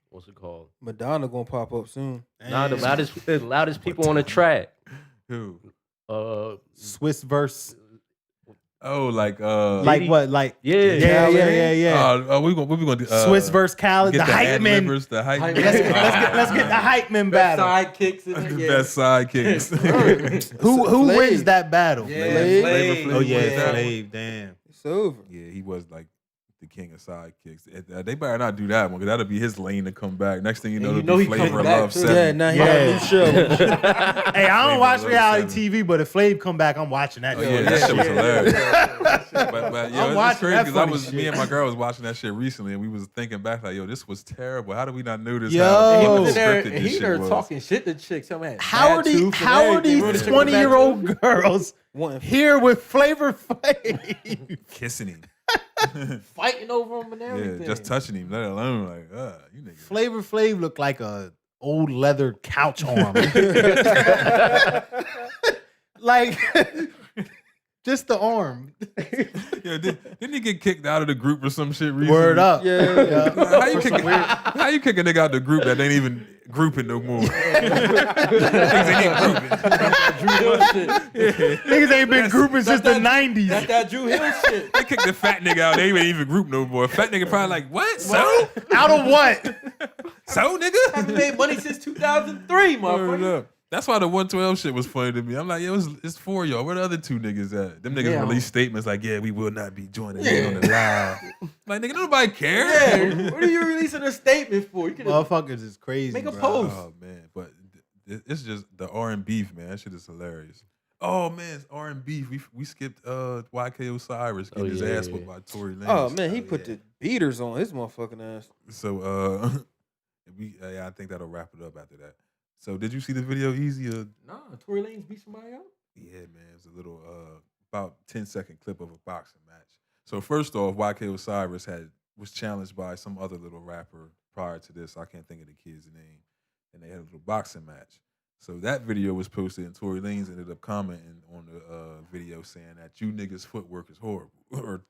What's it called? Madonna gonna pop up soon. Nah, the And loudest people on the track. Who? Swiss verse. Oh, like Like what? Like Yeah. what we gonna do? Swiss verse Khaled. Get The hype men. ad-libbers, the hype Hype men. men. Let's get the hype men Best battle. sidekicks in the it. Yeah. best sidekicks. Who Flav. wins that battle? Yeah, Flav. Flav. Oh yeah, wins that one. Flav. Damn. It's over. Yeah, he was like the king of sidekicks. They better not do that one because that'll be his lane to come back. Next thing you know, And you it'll know be he Flavor coming back, Love too. 7. Yeah, now he Yeah. got a new show. Hey, I don't Flav watch Love reality 7. TV, but if Flav come back, I'm watching that. Oh, shit. yeah, that shit was yeah, hilarious. yeah. But yo, I'm it's watching crazy that because funny me shit. and my girl was watching that shit recently, and we was thinking back like, yo, this was terrible. How did we not notice Yo. how He Oh, was in there, scripted and this he shit there was? talking shit to chicks. Some had How are bad tooth and how are everything. Really these took a bad 20-year-old tooth. girls Wanting here with Flavor Flav? Kissing him. fighting over him and Yeah, everything. just touching him, let alone like, you niggas. Flavor Flav looked like a old leather couch arm. Like just the arm. Yeah, didn't he get kicked out of the group or some shit recently? Word up. Yeah. How you kick a nigga out the group that ain't even grouping no more? Niggas ain't even grouping. Drew Hill shit. Niggas ain't been grouping since the 90s. That's that Drew Hill shit. They kicked the fat nigga out. They ain't even group no more. Fat nigga probably like, what? So? Out of what? So, nigga? Haven't made money since 2003, Word motherfucker. up. That's why the 112 shit was funny to me. I'm like, yo, it's for y'all. Where the other two niggas at? Them niggas Yeah. release statements like, yeah, we will not be joining in on the live. Like, nigga, nobody care. Yeah, what are you releasing a statement for? You could Motherfuckers is crazy. make a bro. post. Oh, man. But it's just the R&B, man. That shit is hilarious. Oh, man, it's R&B. We skipped YK Osiris getting his ass whooped by Tory Lanez. Oh man, he put the beaters on his motherfucking ass. So, I think that'll wrap it up after that. So, did you see the video, Easy? Nah, Tory Lanez beat somebody up. Yeah, man, it's a little about 10-second clip of a boxing match. So first off, YK Osiris was challenged by some other little rapper prior to this. I can't think of the kid's name, and they had a little boxing match. So that video was posted, and Tory Lanez ended up commenting on the video saying that you niggas' footwork is horrible, or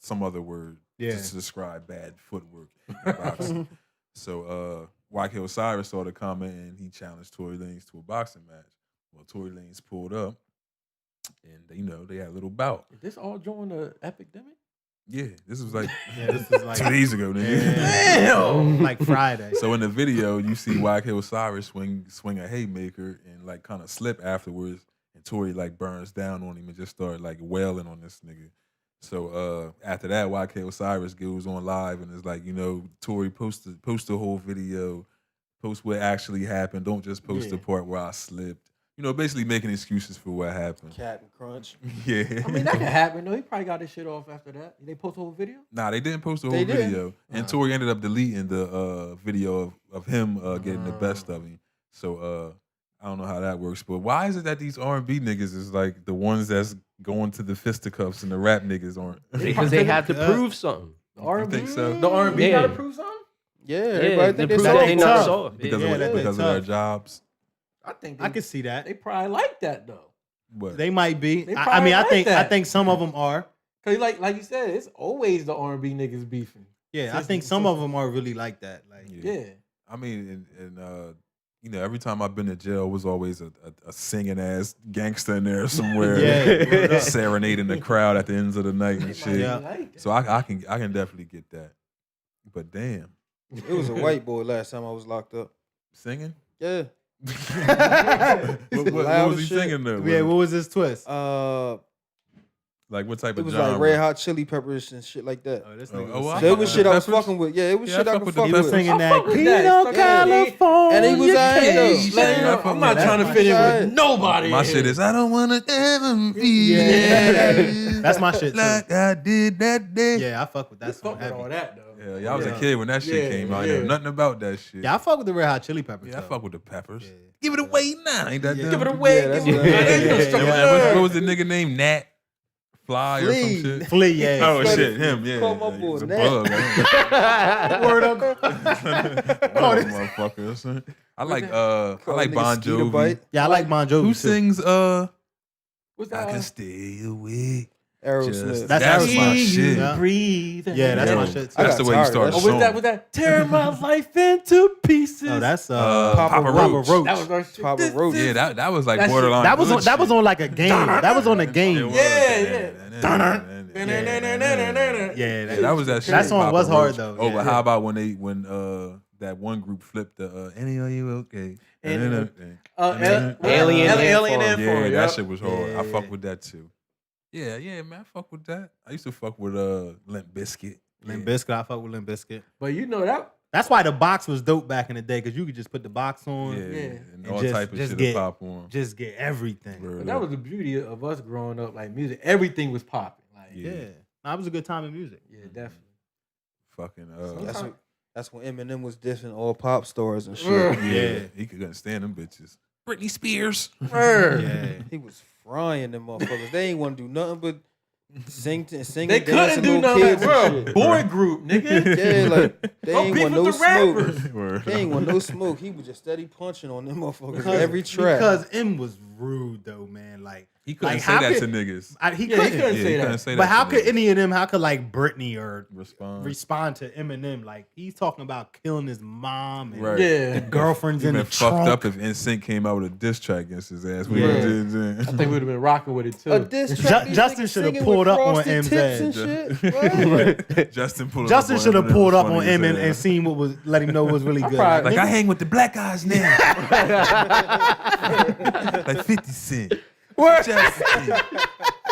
some other word to describe bad footwork in boxing. So YK Osiris saw the comment, and he challenged Tory Lanez to a boxing match. Well, Tory Lanez pulled up, and they had a little bout. Is this all during the epidemic? Yeah, this was like this is like 2 days ago, nigga. Damn. like Friday. So in the video, you see YK Osiris swing a haymaker and like kind of slip afterwards, and Tory like burns down on him and just started like wailing on this nigga. So after that, YK Osiris goes on live and is like, Tory, post the whole video, post what actually happened. Don't just post the part where I slipped. Basically making excuses for what happened. Captain Crunch. Yeah. I mean, that could happen though. He probably got his shit off after that. They post the whole video? Nah, they didn't post the whole video. And Tory ended up deleting the video of him getting the best of him. So I don't know how that works. But why is it that these R&B niggas is like the ones that's going to the fisticuffs and the rap niggas aren't? Because they have to prove something. The R&B? think so? The R&B Yeah. gotta prove something? Yeah, everybody think they they prove that they not tough. soft. Because Yeah, of they because of tough. their jobs. I think I can see that. they probably like that though. But They might be. They I probably mean, I like think that. some of them are. Cause like you said, it's always the R&B niggas beefing. Yeah, I think some of them are really like that. Like, Yeah. I mean, and every time I've been to jail, was always a singing ass gangster in there somewhere, Yeah. serenading the crowd at the ends of the night and shit. Yeah. Like that. So I can definitely get that. But damn, It was a white boy last time I was locked up. singing? Yeah. What Loud was he as shit. singing though? yeah, what was this twist? Like what type It of was genre? like Red Hot Chili Peppers and shit like that. Oh, this Oh, nigga oh, was I So it fuck was with shit the I was Peppers. fucking with. Yeah, it was Yeah, shit I I fuck could with the fuck He was with. singing I that fuck with that. Pino Yeah. California. And he was alright, though. Like, I'm not trying to fit in Alright. with nobody. My in shit here. is I don't wanna ever feel Yeah. That's my shit too. like I did that day. Yeah, I fuck with that I song fuck with all heavy. that though. Yeah, I was a Yeah. kid when that shit Yeah, came out. I yeah. know nothing about that shit. Yeah, I fuck with the Red Hot Chili Peppers. Yeah, I though. fuck with the Peppers. Yeah. Give it away now. Ain't that Yeah. them? Give it away. Yeah, that's give it what- away. yeah, Ain't no yeah, structure yeah. there. What was the nigga named? Nat Fly or some Flea. shit? Flea, yeah. Oh Flea. shit, him, yeah. Call my He boy was a Nat. bug. Word up. Motherfucker. I like Call nigga Bon Skeeter Jovi. Bite. Yeah, I like Bon Jovi Who too. sings What's I that? can stay awake? Aerosmith. That's That's Aerosmith. my shit. Yeah. Breathe. Yeah, that's Yo, my shit too. I That's got the way you tired of start that a Oh, song. was that? Was that? Tear my life into pieces. No, that's Papa Roach. Roach. that was our shit. Papa Roach. Yeah, that was like That shit- borderline. That was good on, that was shit. on like a game. That was on a It game. was. Yeah. Yeah, That was that shit. That song Papa was hard Roach. though. Oh, Yeah. but how about when that one group flipped the "Any Are You Okay?" And, Alien Alien Ant Yeah, Farm. that shit was hard. I Yeah. fuck with that too. Yeah, man, I fuck with that. I used to fuck with Limp Bizkit. Limp Bizkit, I fuck with Limp Bizkit. But you know that. That's why the box was dope back in the day, because you could just put the box on, Yeah, Yeah. and And all just- type of just shit get- to pop on. just get everything. Word But that up. was the beauty of us growing up. Like music, everything was popping. Like Yeah. Yeah, that was a good time in music. yeah, definitely. Fucking That's when Eminem was dissing all pop stars and shit. yeah, he couldn't stand them bitches. Britney Spears. Word. Yeah, He was frying them motherfuckers. They ain't want to do nothing but sing, They dance, couldn't and do little nothing. kids and Bro, shit. boy group, nigga. Yeah, like they Don't ain't beef want with no the rappers. smoke. Word. They ain't want no smoke. He was just steady punching on them motherfuckers because, every track. because M was rude though, man. Like He couldn't Like, say how that could- to niggas. he Yeah, he couldn't. couldn't Yeah, say he that. couldn't say But that how to could niggas. any of them? How could like Britney or respond? to Eminem? Like he's talking about killing his mom and Right. Yeah. girlfriends He in been the fucked trunk. up if NSYNC came out with a diss track against his ass. We Yeah. did then. I think we would have been rocking with it too. A diss track, these Justin niggas should have singing pulled with up on frosted M's tips and ass. shit. What? Justin pulled Justin up should have Eminem, pulled up funny on as M hell. and seen what was, let him know what was really good. probably- Like I nigga, hang with the black guys now. Like 50 Cent. Justin.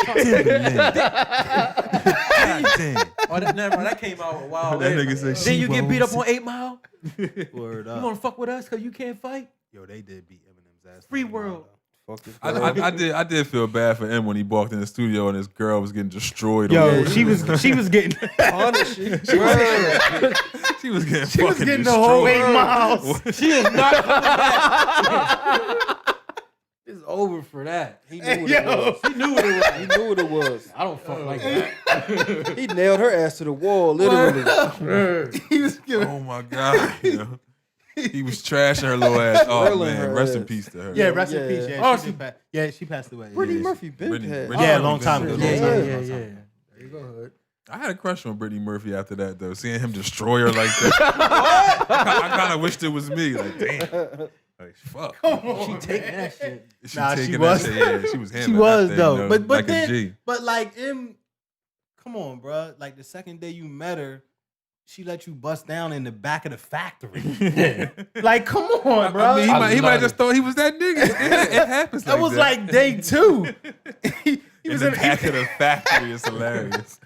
Timberland. God damn. Oh, that came out a while That later. nigga said, Then "She you get beat up won't on 8 Mile? word You up. want to fuck with us because you can't fight? Yo, they did beat Eminem's ass. Free world. Fuck this I, guy. I did feel bad for him when he walked in the studio and his girl was getting destroyed. Yo, on she was getting Punish you. she was getting she was fucking getting the whole destroyed. 8 miles. She is not coming back. His over for that. He knew what it was. He knew what it was. He knew what it was. I don't fuck like that. He nailed her ass to the wall, literally. He was giving. Oh my god, yo. He was trashing her little ass. Oh Grilling man, her rest in ass. peace to her. Yeah, rest in peace. Yeah. Yeah, she passed away. Brittany Yeah. Murphy been Brittany- passed. Brittany Yeah, Murphy long time been ago. dead. long time Yeah. ago. There you go, Hood. I had a crush on Brittany Murphy after that though. Seeing him destroy her like that. I kind of wished it was me. Like damn. Like fuck. She taking that shit. She Nah, she taking was. that shit. Yeah, she was She handling was that thing, though, though, but like then, a G. but like, come on, bro. Like the second day you met her, she let you bust down in the back of the factory. Like, come on, bro. I mean, he might love just thought he was that nigga. It happens. that was like day 2. He in was the in back of the factory. It's hilarious.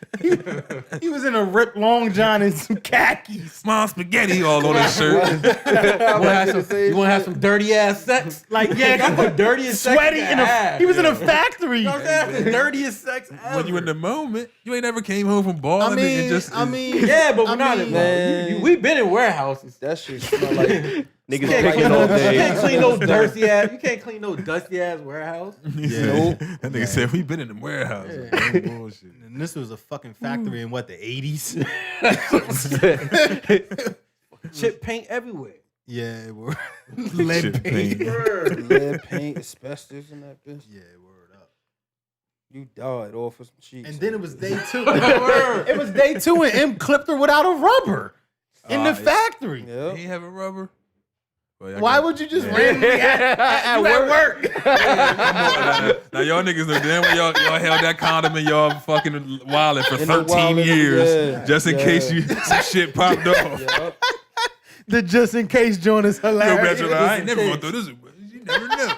he was in a ripped long john and some khakis. Mom spaghetti all on his shirt. You want to have some dirty ass sex? Like, yeah, That's the dirtiest sex sweaty you in can a. have. He was in a factory. You know what I'm saying? That's the dirtiest sex ever. When you in the moment, you ain't ever came home from balling. and just Yeah, but we're not. man. We've been in warehouses. That shit smell like Niggas You can't picking clean all no- you day. can't clean no dirty ass. You can't clean no dusty ass warehouse. Yeah. That nigga said we been in the warehouse. Yeah. Bullshit. And this was a fucking factory in what, the 80s? Chip paint everywhere. Yeah, it were Shit lead paint. paint. lead paint, asbestos in that bitch. Yeah, word up. You died off of some cheeks. And then it was day 2. Word. It was day 2 and M clipped her without a rubber in the yeah. factory. Yeah. He ain't have a rubber. Well, Why would you just Yeah. randomly at work? Now y'all niggas know damn well y'all held that condom in y'all fucking wallet for In the 13 wallet, years yeah, just in yeah. case some shit popped off. Yep. The just in case joint is Yo, hilarious. Bachelor, I ain't never gonna throw this. You never know.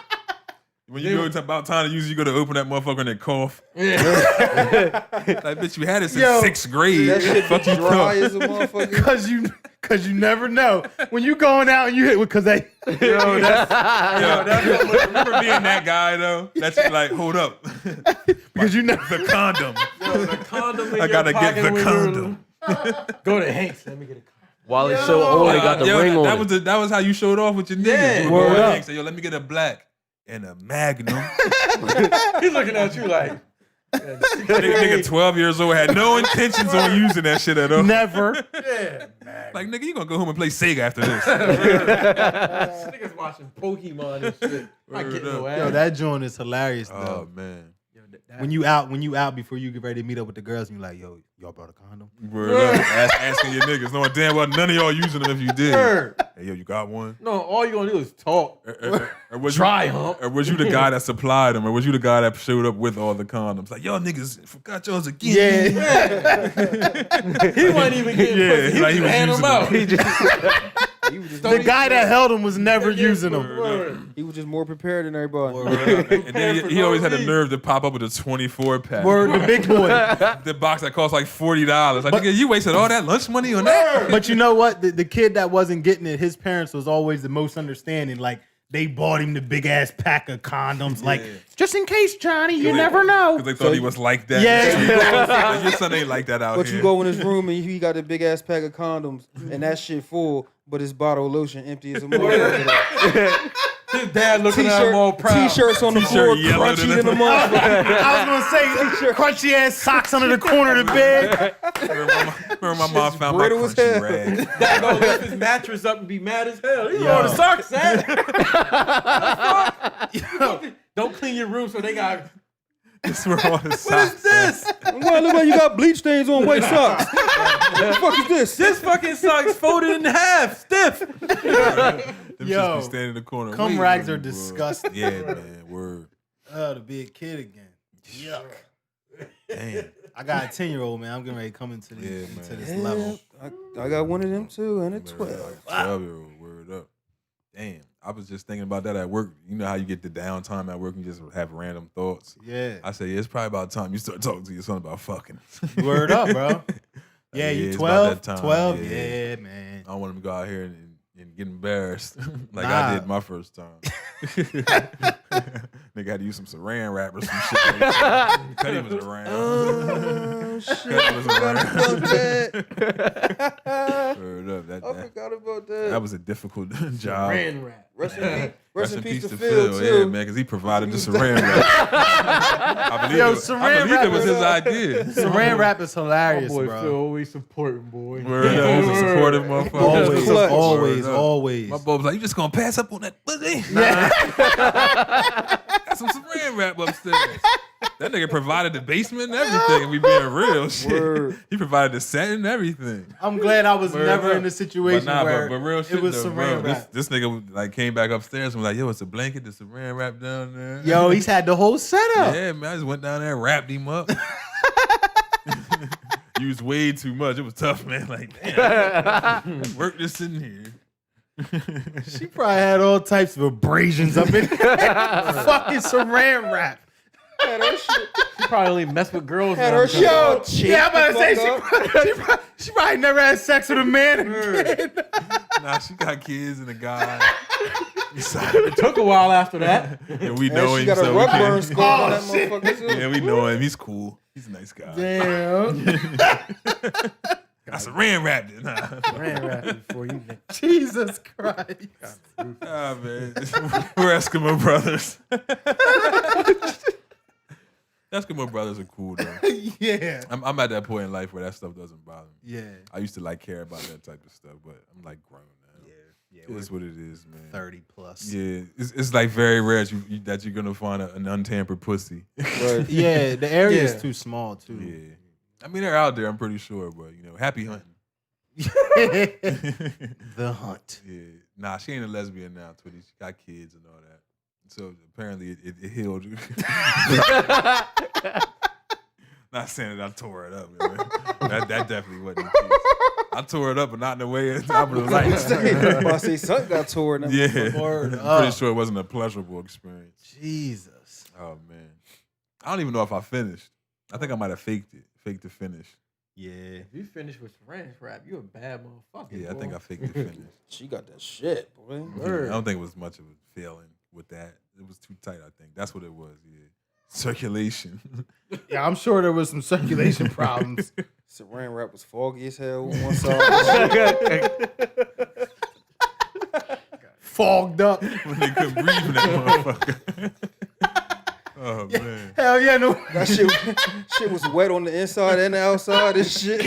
When you go to about time to use it, you go to open that motherfucker and then cough. Like, bitch, you had it since Yo, 6th grade. That shit Fuck be you dry thought. as a motherfucker. Cause you never know when you going out and you hit with cause they Yo, remember being that guy though? That's like, hold up. because you never The condom. Yo, the condom in I your gotta get pocket the when condom. Go to Hanks. Let me get a condom. While it's so old, they got the Yo, ring on that it. was that was how you showed off with your niggas. Yeah. You would Word go up. ahead and say, yo, let me get a black and a magnum. He's looking at you like. nigga 12 years old had no intentions on using that shit at all. never. Yeah. Like, nigga, you gonna go home and play Sega after this. Niggas watching Pokemon and shit. Not Word getting up. no ass. Yo, that joint is hilarious Oh, though. man. Yo, that- When you out before you get ready to meet up with the girls and you like, yo, y'all brought a condom? Word up. Asking your niggas, knowing damn well none of y'all using them if you did. Word. Hey, yo, you got one? No, all you gonna do is talk. Or was Try, you, huh? Or was you the guy that supplied them? Or was you the guy that showed up with all the condoms? Like, y'all niggas forgot yours again. He wasn't even getting Yeah, pussy. He like was he was handing them using out. He was just, The guy that held him was never using them. Word. he was just more prepared than everybody. And then he always had the nerve to pop up with a 24 pack. Word, the big boy. The box that cost like $40. Like, nigga, you wasted all that lunch money on that? But you know what? The kid that wasn't getting it, his parents was always the most understanding. Like, they bought him the big ass pack of condoms. Like, just in case, Johnny, you never know. Because they thought he was like that. Yeah. Like, your son ain't like that out But here. you go in his room and he got a big ass pack of condoms and that shit full, but his bottle of lotion empty as a motherfucker. His dad looking at him all proud. T-shirts on the floor, yellow crunchy than than a motherfucker. I was gonna say crunchy ass socks under the corner of the bed. Remember my mom found my brittle as crunchy hell. rag. Dad gonna lift his mattress up and be mad as hell. These are the socks, Dad. Don't clean your room so they got. This where all the What socks. is this? Well, look like you got bleach stains on white socks. What the fuck is this? This fucking sock's folded in half, stiff. Them Yo, shits be standing in the corner. cum waiting rags on are you, bro. disgusting. Yeah, man. Word. Oh, to be a kid again. Yuck. Damn. I got a 10-year-old, man. I'm getting ready to come into Yeah, this man. level. I got one of them too, and a Man, 12. like a 12-year-old. Word up. Damn. I was just thinking about that at work. You know how you get the downtime at work and just have random thoughts? Yeah. I say, yeah, it's probably about time you start talking to your son about fucking. Word up, bro. Yeah, you it's about 12? that time. 12? Yeah. Yeah, man. I don't want him to go out here and get embarrassed like Nah. I did my first time. Nigga had to use some saran wrap or some shit. Like that. Kutty was around. Oh shit! Kutty was I forgot about that. Word up. I forgot about that. That was a difficult job. Saran wrap. Rest in peace to Phil, Phil, yeah, too. man, because he provided the saran wrap. I believe, Yo, it, saran I believe wrap it was is- his idea. Saran wrap is My hilarious, boy bro. Phil always supporting, boy. Word up, he was a supportive motherfucker. Always, Clutch. always, Word up. always. My boy was like, "You just gonna pass up on that pussy?" Yeah. Got some saran wrap upstairs. That nigga provided the basement and everything. And we being real shit. Word. He provided the set and everything. I'm glad I was Word never up. in a situation where but real shit it was though, saran bro. wrap. This nigga like came back upstairs and was like, "Yo, it's a blanket, the saran wrap down there." Yo, he's had the whole setup. Yeah, man, I just went down there and wrapped him up. Used way too much. It was tough, man. Like, damn, work this in here. She probably had all types of abrasions up in fucking saran wrap. Had her shit. She probably only mess with girls. Had now her because- shit. Yeah, I'm about to say she probably never had sex with a man again. Nah, she got kids and a guy. It took a while after that. And we And know she him, got a so we rug can- burn score on that Oh, shit. motherfucker too. Yeah, we know him. He's cool. He's a nice guy. Damn. Got saran wrapped it. Nah. Saran wrap before you. Jesus Christ. Ah, man. We're Eskimo brothers. Eskimo brothers are cool, though. Yeah. I'm at that point in life where that stuff doesn't bother me. Yeah. I used to like care about that type of stuff, but I'm like grown now. Yeah. It is what it is, man. 30 plus. Yeah, it's like very rare that you're gonna find an untampered pussy. Right. Yeah, the area Yeah. is too small too. Yeah, I mean they're out there. I'm pretty sure, but happy hunting. The hunt. Yeah, nah, she ain't a lesbian now, Twitty. She got kids and all that. So apparently it healed. Not saying that I tore it up, man. That definitely wasn't the case. I tore it up, but not in the way I would have liked. I say something got torn. Yeah, Word I'm up. pretty sure it wasn't a pleasurable experience. Jesus. Oh man, I don't even know if I finished. I think I might have faked the finish. Yeah. If you finish with saran wrap, you a bad motherfucker. Yeah, I boy. think I faked the finish. She got that shit, boy. Yeah, I don't think it was much of a feeling with that. It was too tight. I think that's what it was. Yeah, circulation. Yeah, I'm sure there was some circulation problems. Saran wrap was foggy as hell on one side. Fogged up. When they couldn't breathe in that motherfucker. Oh man. Hell yeah, no. That shit was wet on the inside and the outside and shit.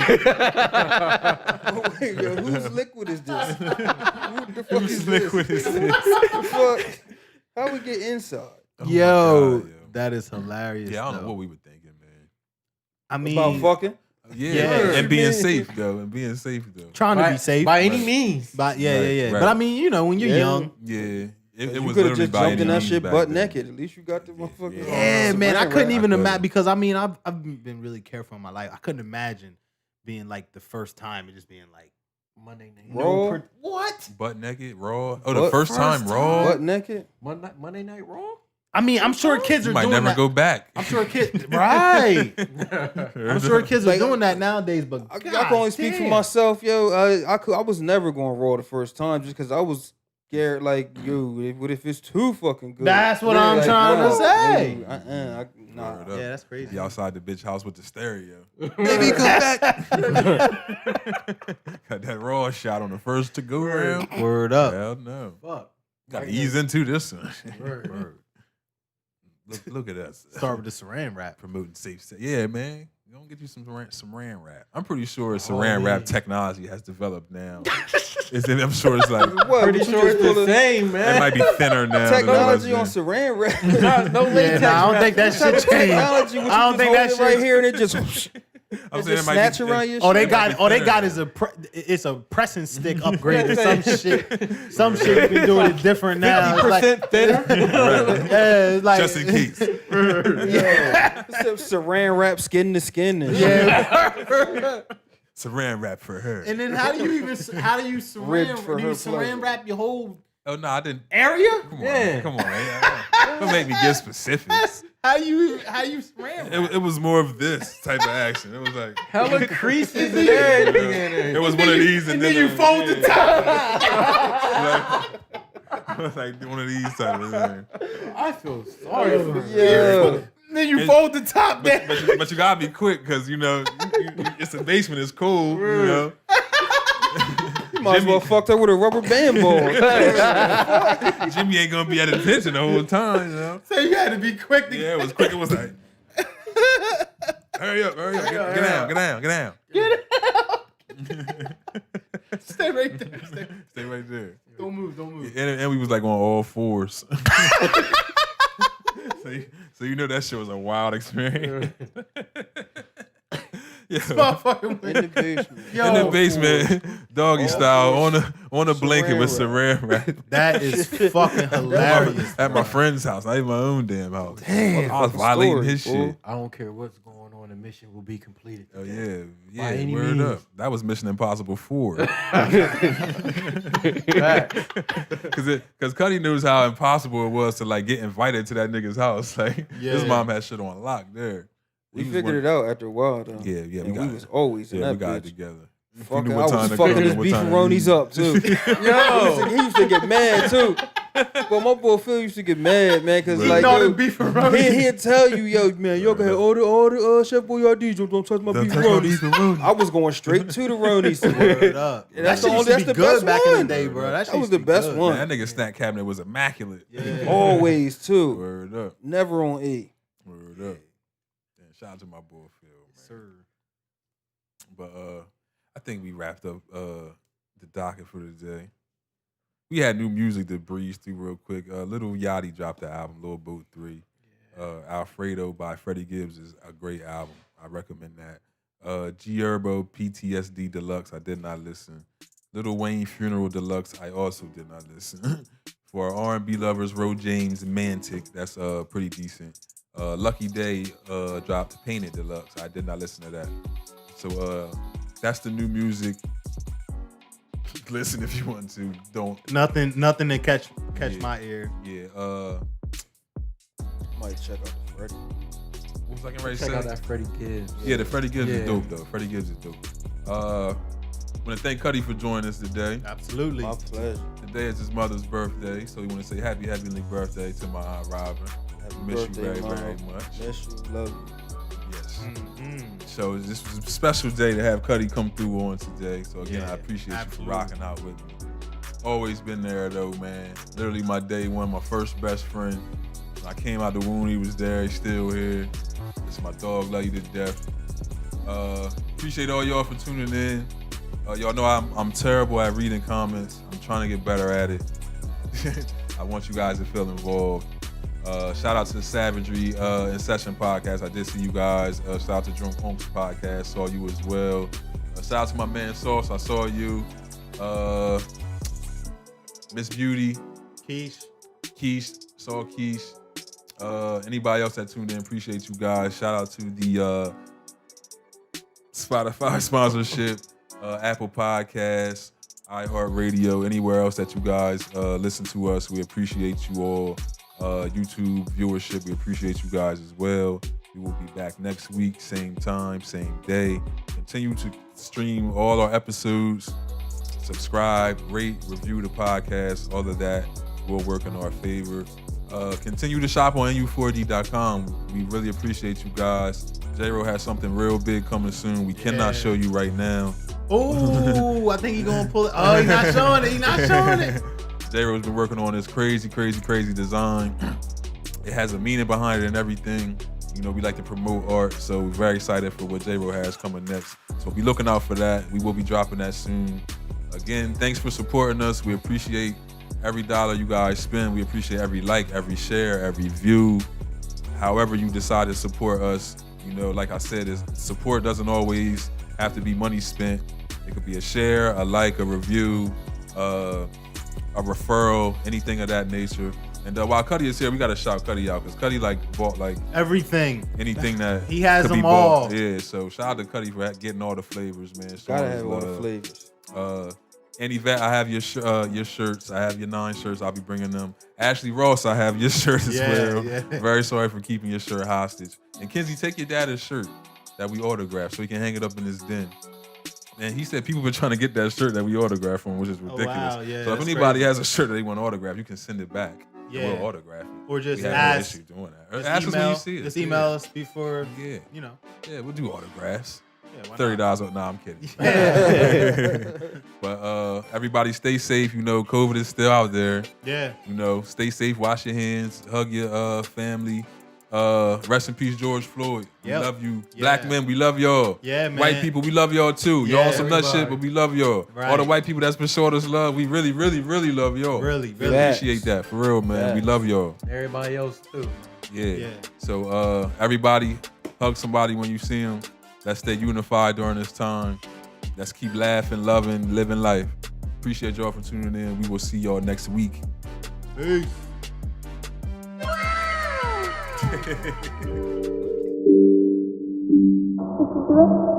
Oh, wait, yo, whose liquid is this? Who the fuck Whose is liquid this? is this? The fuck? How we get inside? Oh my Yo, God, yo. that is hilarious. Yeah, I don't though. know what we were thinking, man. I mean, About fucking? Yeah, Yeah. and being safe though, trying to by, be safe. by any means. But yeah, Right, yeah, yeah. right. But I mean, when you're Yeah. young. Yeah, it You was could have literally just by jumped in any that means shit back butt then. naked. At least you got the motherfucking. Yeah, man, I saran couldn't wrap. even I imagine could've. because I mean, I've been really careful in my life. I couldn't imagine being like the first time and just being like, Monday night. Raw? what? Butt naked, raw. Oh, the What? first time raw. Butt naked? Monday night Raw? I mean, I'm sure kids You are might doing never that. go back. I'm sure kids, right? I'm sure kids are Like, doing that nowadays. But I can only speak for damn. myself, yo. I was never going raw the first time just because I was scared. Like, yo, what if it's too fucking good? That's what Yeah, I'm like, trying to no, say. yo, nah. Word up. Yeah, that's crazy. Be outside the bitch house with the stereo. Baby, come back. Got that raw shot on the first to go round. Word up. Hell no. Fuck. Got to ease into this one. Word. Look at us. Start with the saran wrap. Promoting safe sex. Yeah, man. Gonna get you some saran wrap. I'm pretty sure saran wrap technology has developed now. I'm sure it's like What? Pretty But you sure just it's pull the a same, man. it might be thinner now. than it was technology on then. saran wrap. no Yeah, latex. nah, I don't think that What type shit of changed. technology? What, I don't you think just that hold it right shit- here and it just. I'm It saying just it might snatch be, around your Oh, they shit? got. Oh, they got thinner is it's a pressing stick upgrade or some shit. Some shit you can do it different now. It's like, 50% thinner. yeah, it's like just in case. Yeah. It's a saran wrap skin to skin and shit. Yeah. Saran wrap for her. And then how do you Ribbed for do you her saran pleasure. wrap your whole Oh no, I didn't. area? Come on, Yeah. man. Come on, man. Don't make me give specifics. How you saran wrap? It was more of this type of action. It was like Hella creases and everything in it there. was one of these, and then you fold the top. like one of these type of things. I feel sorry for him. Yeah. Then you And- fold the top down. But you gotta be quick because you know it's a basement. It's cool. You know. You might as well fucked her with a rubber band ball. Jimmy ain't gonna be at attention the whole time. You know. So you had to be quick to Yeah, it was quick. It was like, hurry up, get down. stay right there. Stay right there. Don't move. And we was like on all fours. so you know that shit was a wild experience. Yeah. Motherfucking In the basement. In the basement, doggy style, on a blanket with saran wrap. That is fucking hilarious. At my friend's house, not even my own damn house. Damn, I was fucking violating story, his fool. shit. I don't care what's going on. The mission will be completed. Oh today. yeah, By any word means. up. That was Mission Impossible 4. Because Kutty knows how impossible it was to like get invited to that nigga's house. Like his Yeah. mom had shit on lock there. We figured it out after a while, though. Yeah, yeah, And got we was always in Yeah, that we got it bitch. together. We Fucking, knew I what time was to fucking come his and what time to beefaronies leave. up too. He used to get mad too. But my boy Phil used to get mad, man, because like know yo, the beefaroni. he'll tell you, yo, man, y'all can have all the Chef Boyardee, don't touch my beefaronies. I was going straight to the Ronies. Word up. And that's That shit the used to that's be the good best back one. in the day, bro. That, shit That was used the to be best good. one. Man, that nigga snack cabinet was immaculate. Yeah. Always too. Word up. Never on E. Word up. Yeah, shout out to my boy Phil, man. Sir. But I think we wrapped up the docket for the day. We had new music to breeze through real quick. Little Yachty dropped the album, Lil Boat 3. Alfredo by Freddie Gibbs is a great album. I recommend that. G Herbo PTSD Deluxe, I did not listen. Little Wayne Funeral Deluxe, I also did not listen. For R&B lovers, Ro James Mantic, that's pretty decent. Lucky Day dropped Painted Deluxe. I did not listen to that. So that's the new music. Listen if you want to. Don't. Nothing to catch my ear. Yeah. Might check out the Freddie. What was I getting ready to Check say? out that Freddie Gibbs. Yeah, the Freddie Gibbs Yeah. is dope though. Freddie Gibbs is dope. Want to thank Kutty for joining us today. Absolutely. My pleasure. Today is his mother's birthday, so we want to say happy heavenly birthday to my Aunt Robin. Happy Miss birthday, you very, Mom. very much. Miss you. Love you. Yes. Mhm. So this was a special day to have Kutty come through on today. So again, Yeah, I appreciate absolutely. you for rocking out with me. Always been there though, man. Literally my day one, my first best friend. When I came out the womb, he was there. He's still here. It's my dog. Love you to death. Appreciate all y'all for tuning in. Y'all know I'm terrible at reading comments. I'm trying to get better at it. I want you guys to feel involved. Shout out to the Savagery in Session podcast. I did see you guys. Shout out to Drunk Honks podcast. Saw you as well. Shout out to my man Sauce. I saw you. Miss Beauty, Keish. saw Keish. Anybody else that tuned in, appreciate you guys. Shout out to the Spotify sponsorship, Apple Podcasts, iHeartRadio, anywhere else that you guys listen to us. We appreciate you all. YouTube viewership, we appreciate you guys as well. We will be back next week, same time, same day. Continue to stream all our episodes. Subscribe, rate, review the podcast. All of that will work in our favor. Continue to shop on nu4d.com. We really appreciate you guys. J-Ro has something real big coming soon. We cannot show you right now. Oh, I think he's gonna pull it. Oh, he's not showing it. He's not showing it. J-Ro's been working on this crazy design. It has a meaning behind it and everything. You know, we like to promote art, so we're very excited for what J-Ro has coming next. So be looking out for that. We will be dropping that soon. Again, thanks for supporting us. We appreciate every dollar you guys spend. We appreciate every like, every share, every view. However you decide to support us, you know, like I said, support doesn't always have to be money spent. It could be a share, a like, a review, a referral, anything of that nature. And while Kutty is here, we gotta shout Kutty out because Kutty bought Everything. anything that He has could be them all. bought. Yeah, so shout out to Kutty for getting all the flavors, man. Showing Gotta us have all the love. flavors. And Yvette, I have your shirts. I have your 9 shirts. I'll be bringing them. Ashley Ross, I have your shirt as well. Yeah. Very sorry for keeping your shirt hostage. And Kenzie, take your dad's shirt that we autographed so he can hang it up in his den. And he said people been trying to get that shirt that we autographed from, which is ridiculous. wow, yeah, So if that's anybody crazy. has a shirt that they want to autograph, you can send it back. And Yeah. we'll autograph it. Or just we have ask. no issue doing that. Just Ask us when you see it. Just email us before. Yeah. You know. Yeah, we'll do autographs. Yeah, why $30 not? Nah, I'm kidding. But everybody stay safe. You know, COVID is still out there. Yeah. You know, stay safe, wash your hands, hug your family. Rest in peace, George Floyd. We Yep. love you. Yeah. Black men, we love y'all. Yeah, man. White people, we love y'all too. Yeah, Y'all some nut everybody. shit, but we love y'all. Right. All the white people that's been showing us love, we really, really, really love y'all. Really, We really. appreciate that. For real, man. We Facts. love y'all. Everybody else too. Yeah. Yeah. So everybody, hug somebody when you see them. Let's stay unified during this time. Let's keep laughing, loving, living life. Appreciate y'all for tuning in. We will see y'all next week. Peace. Wow.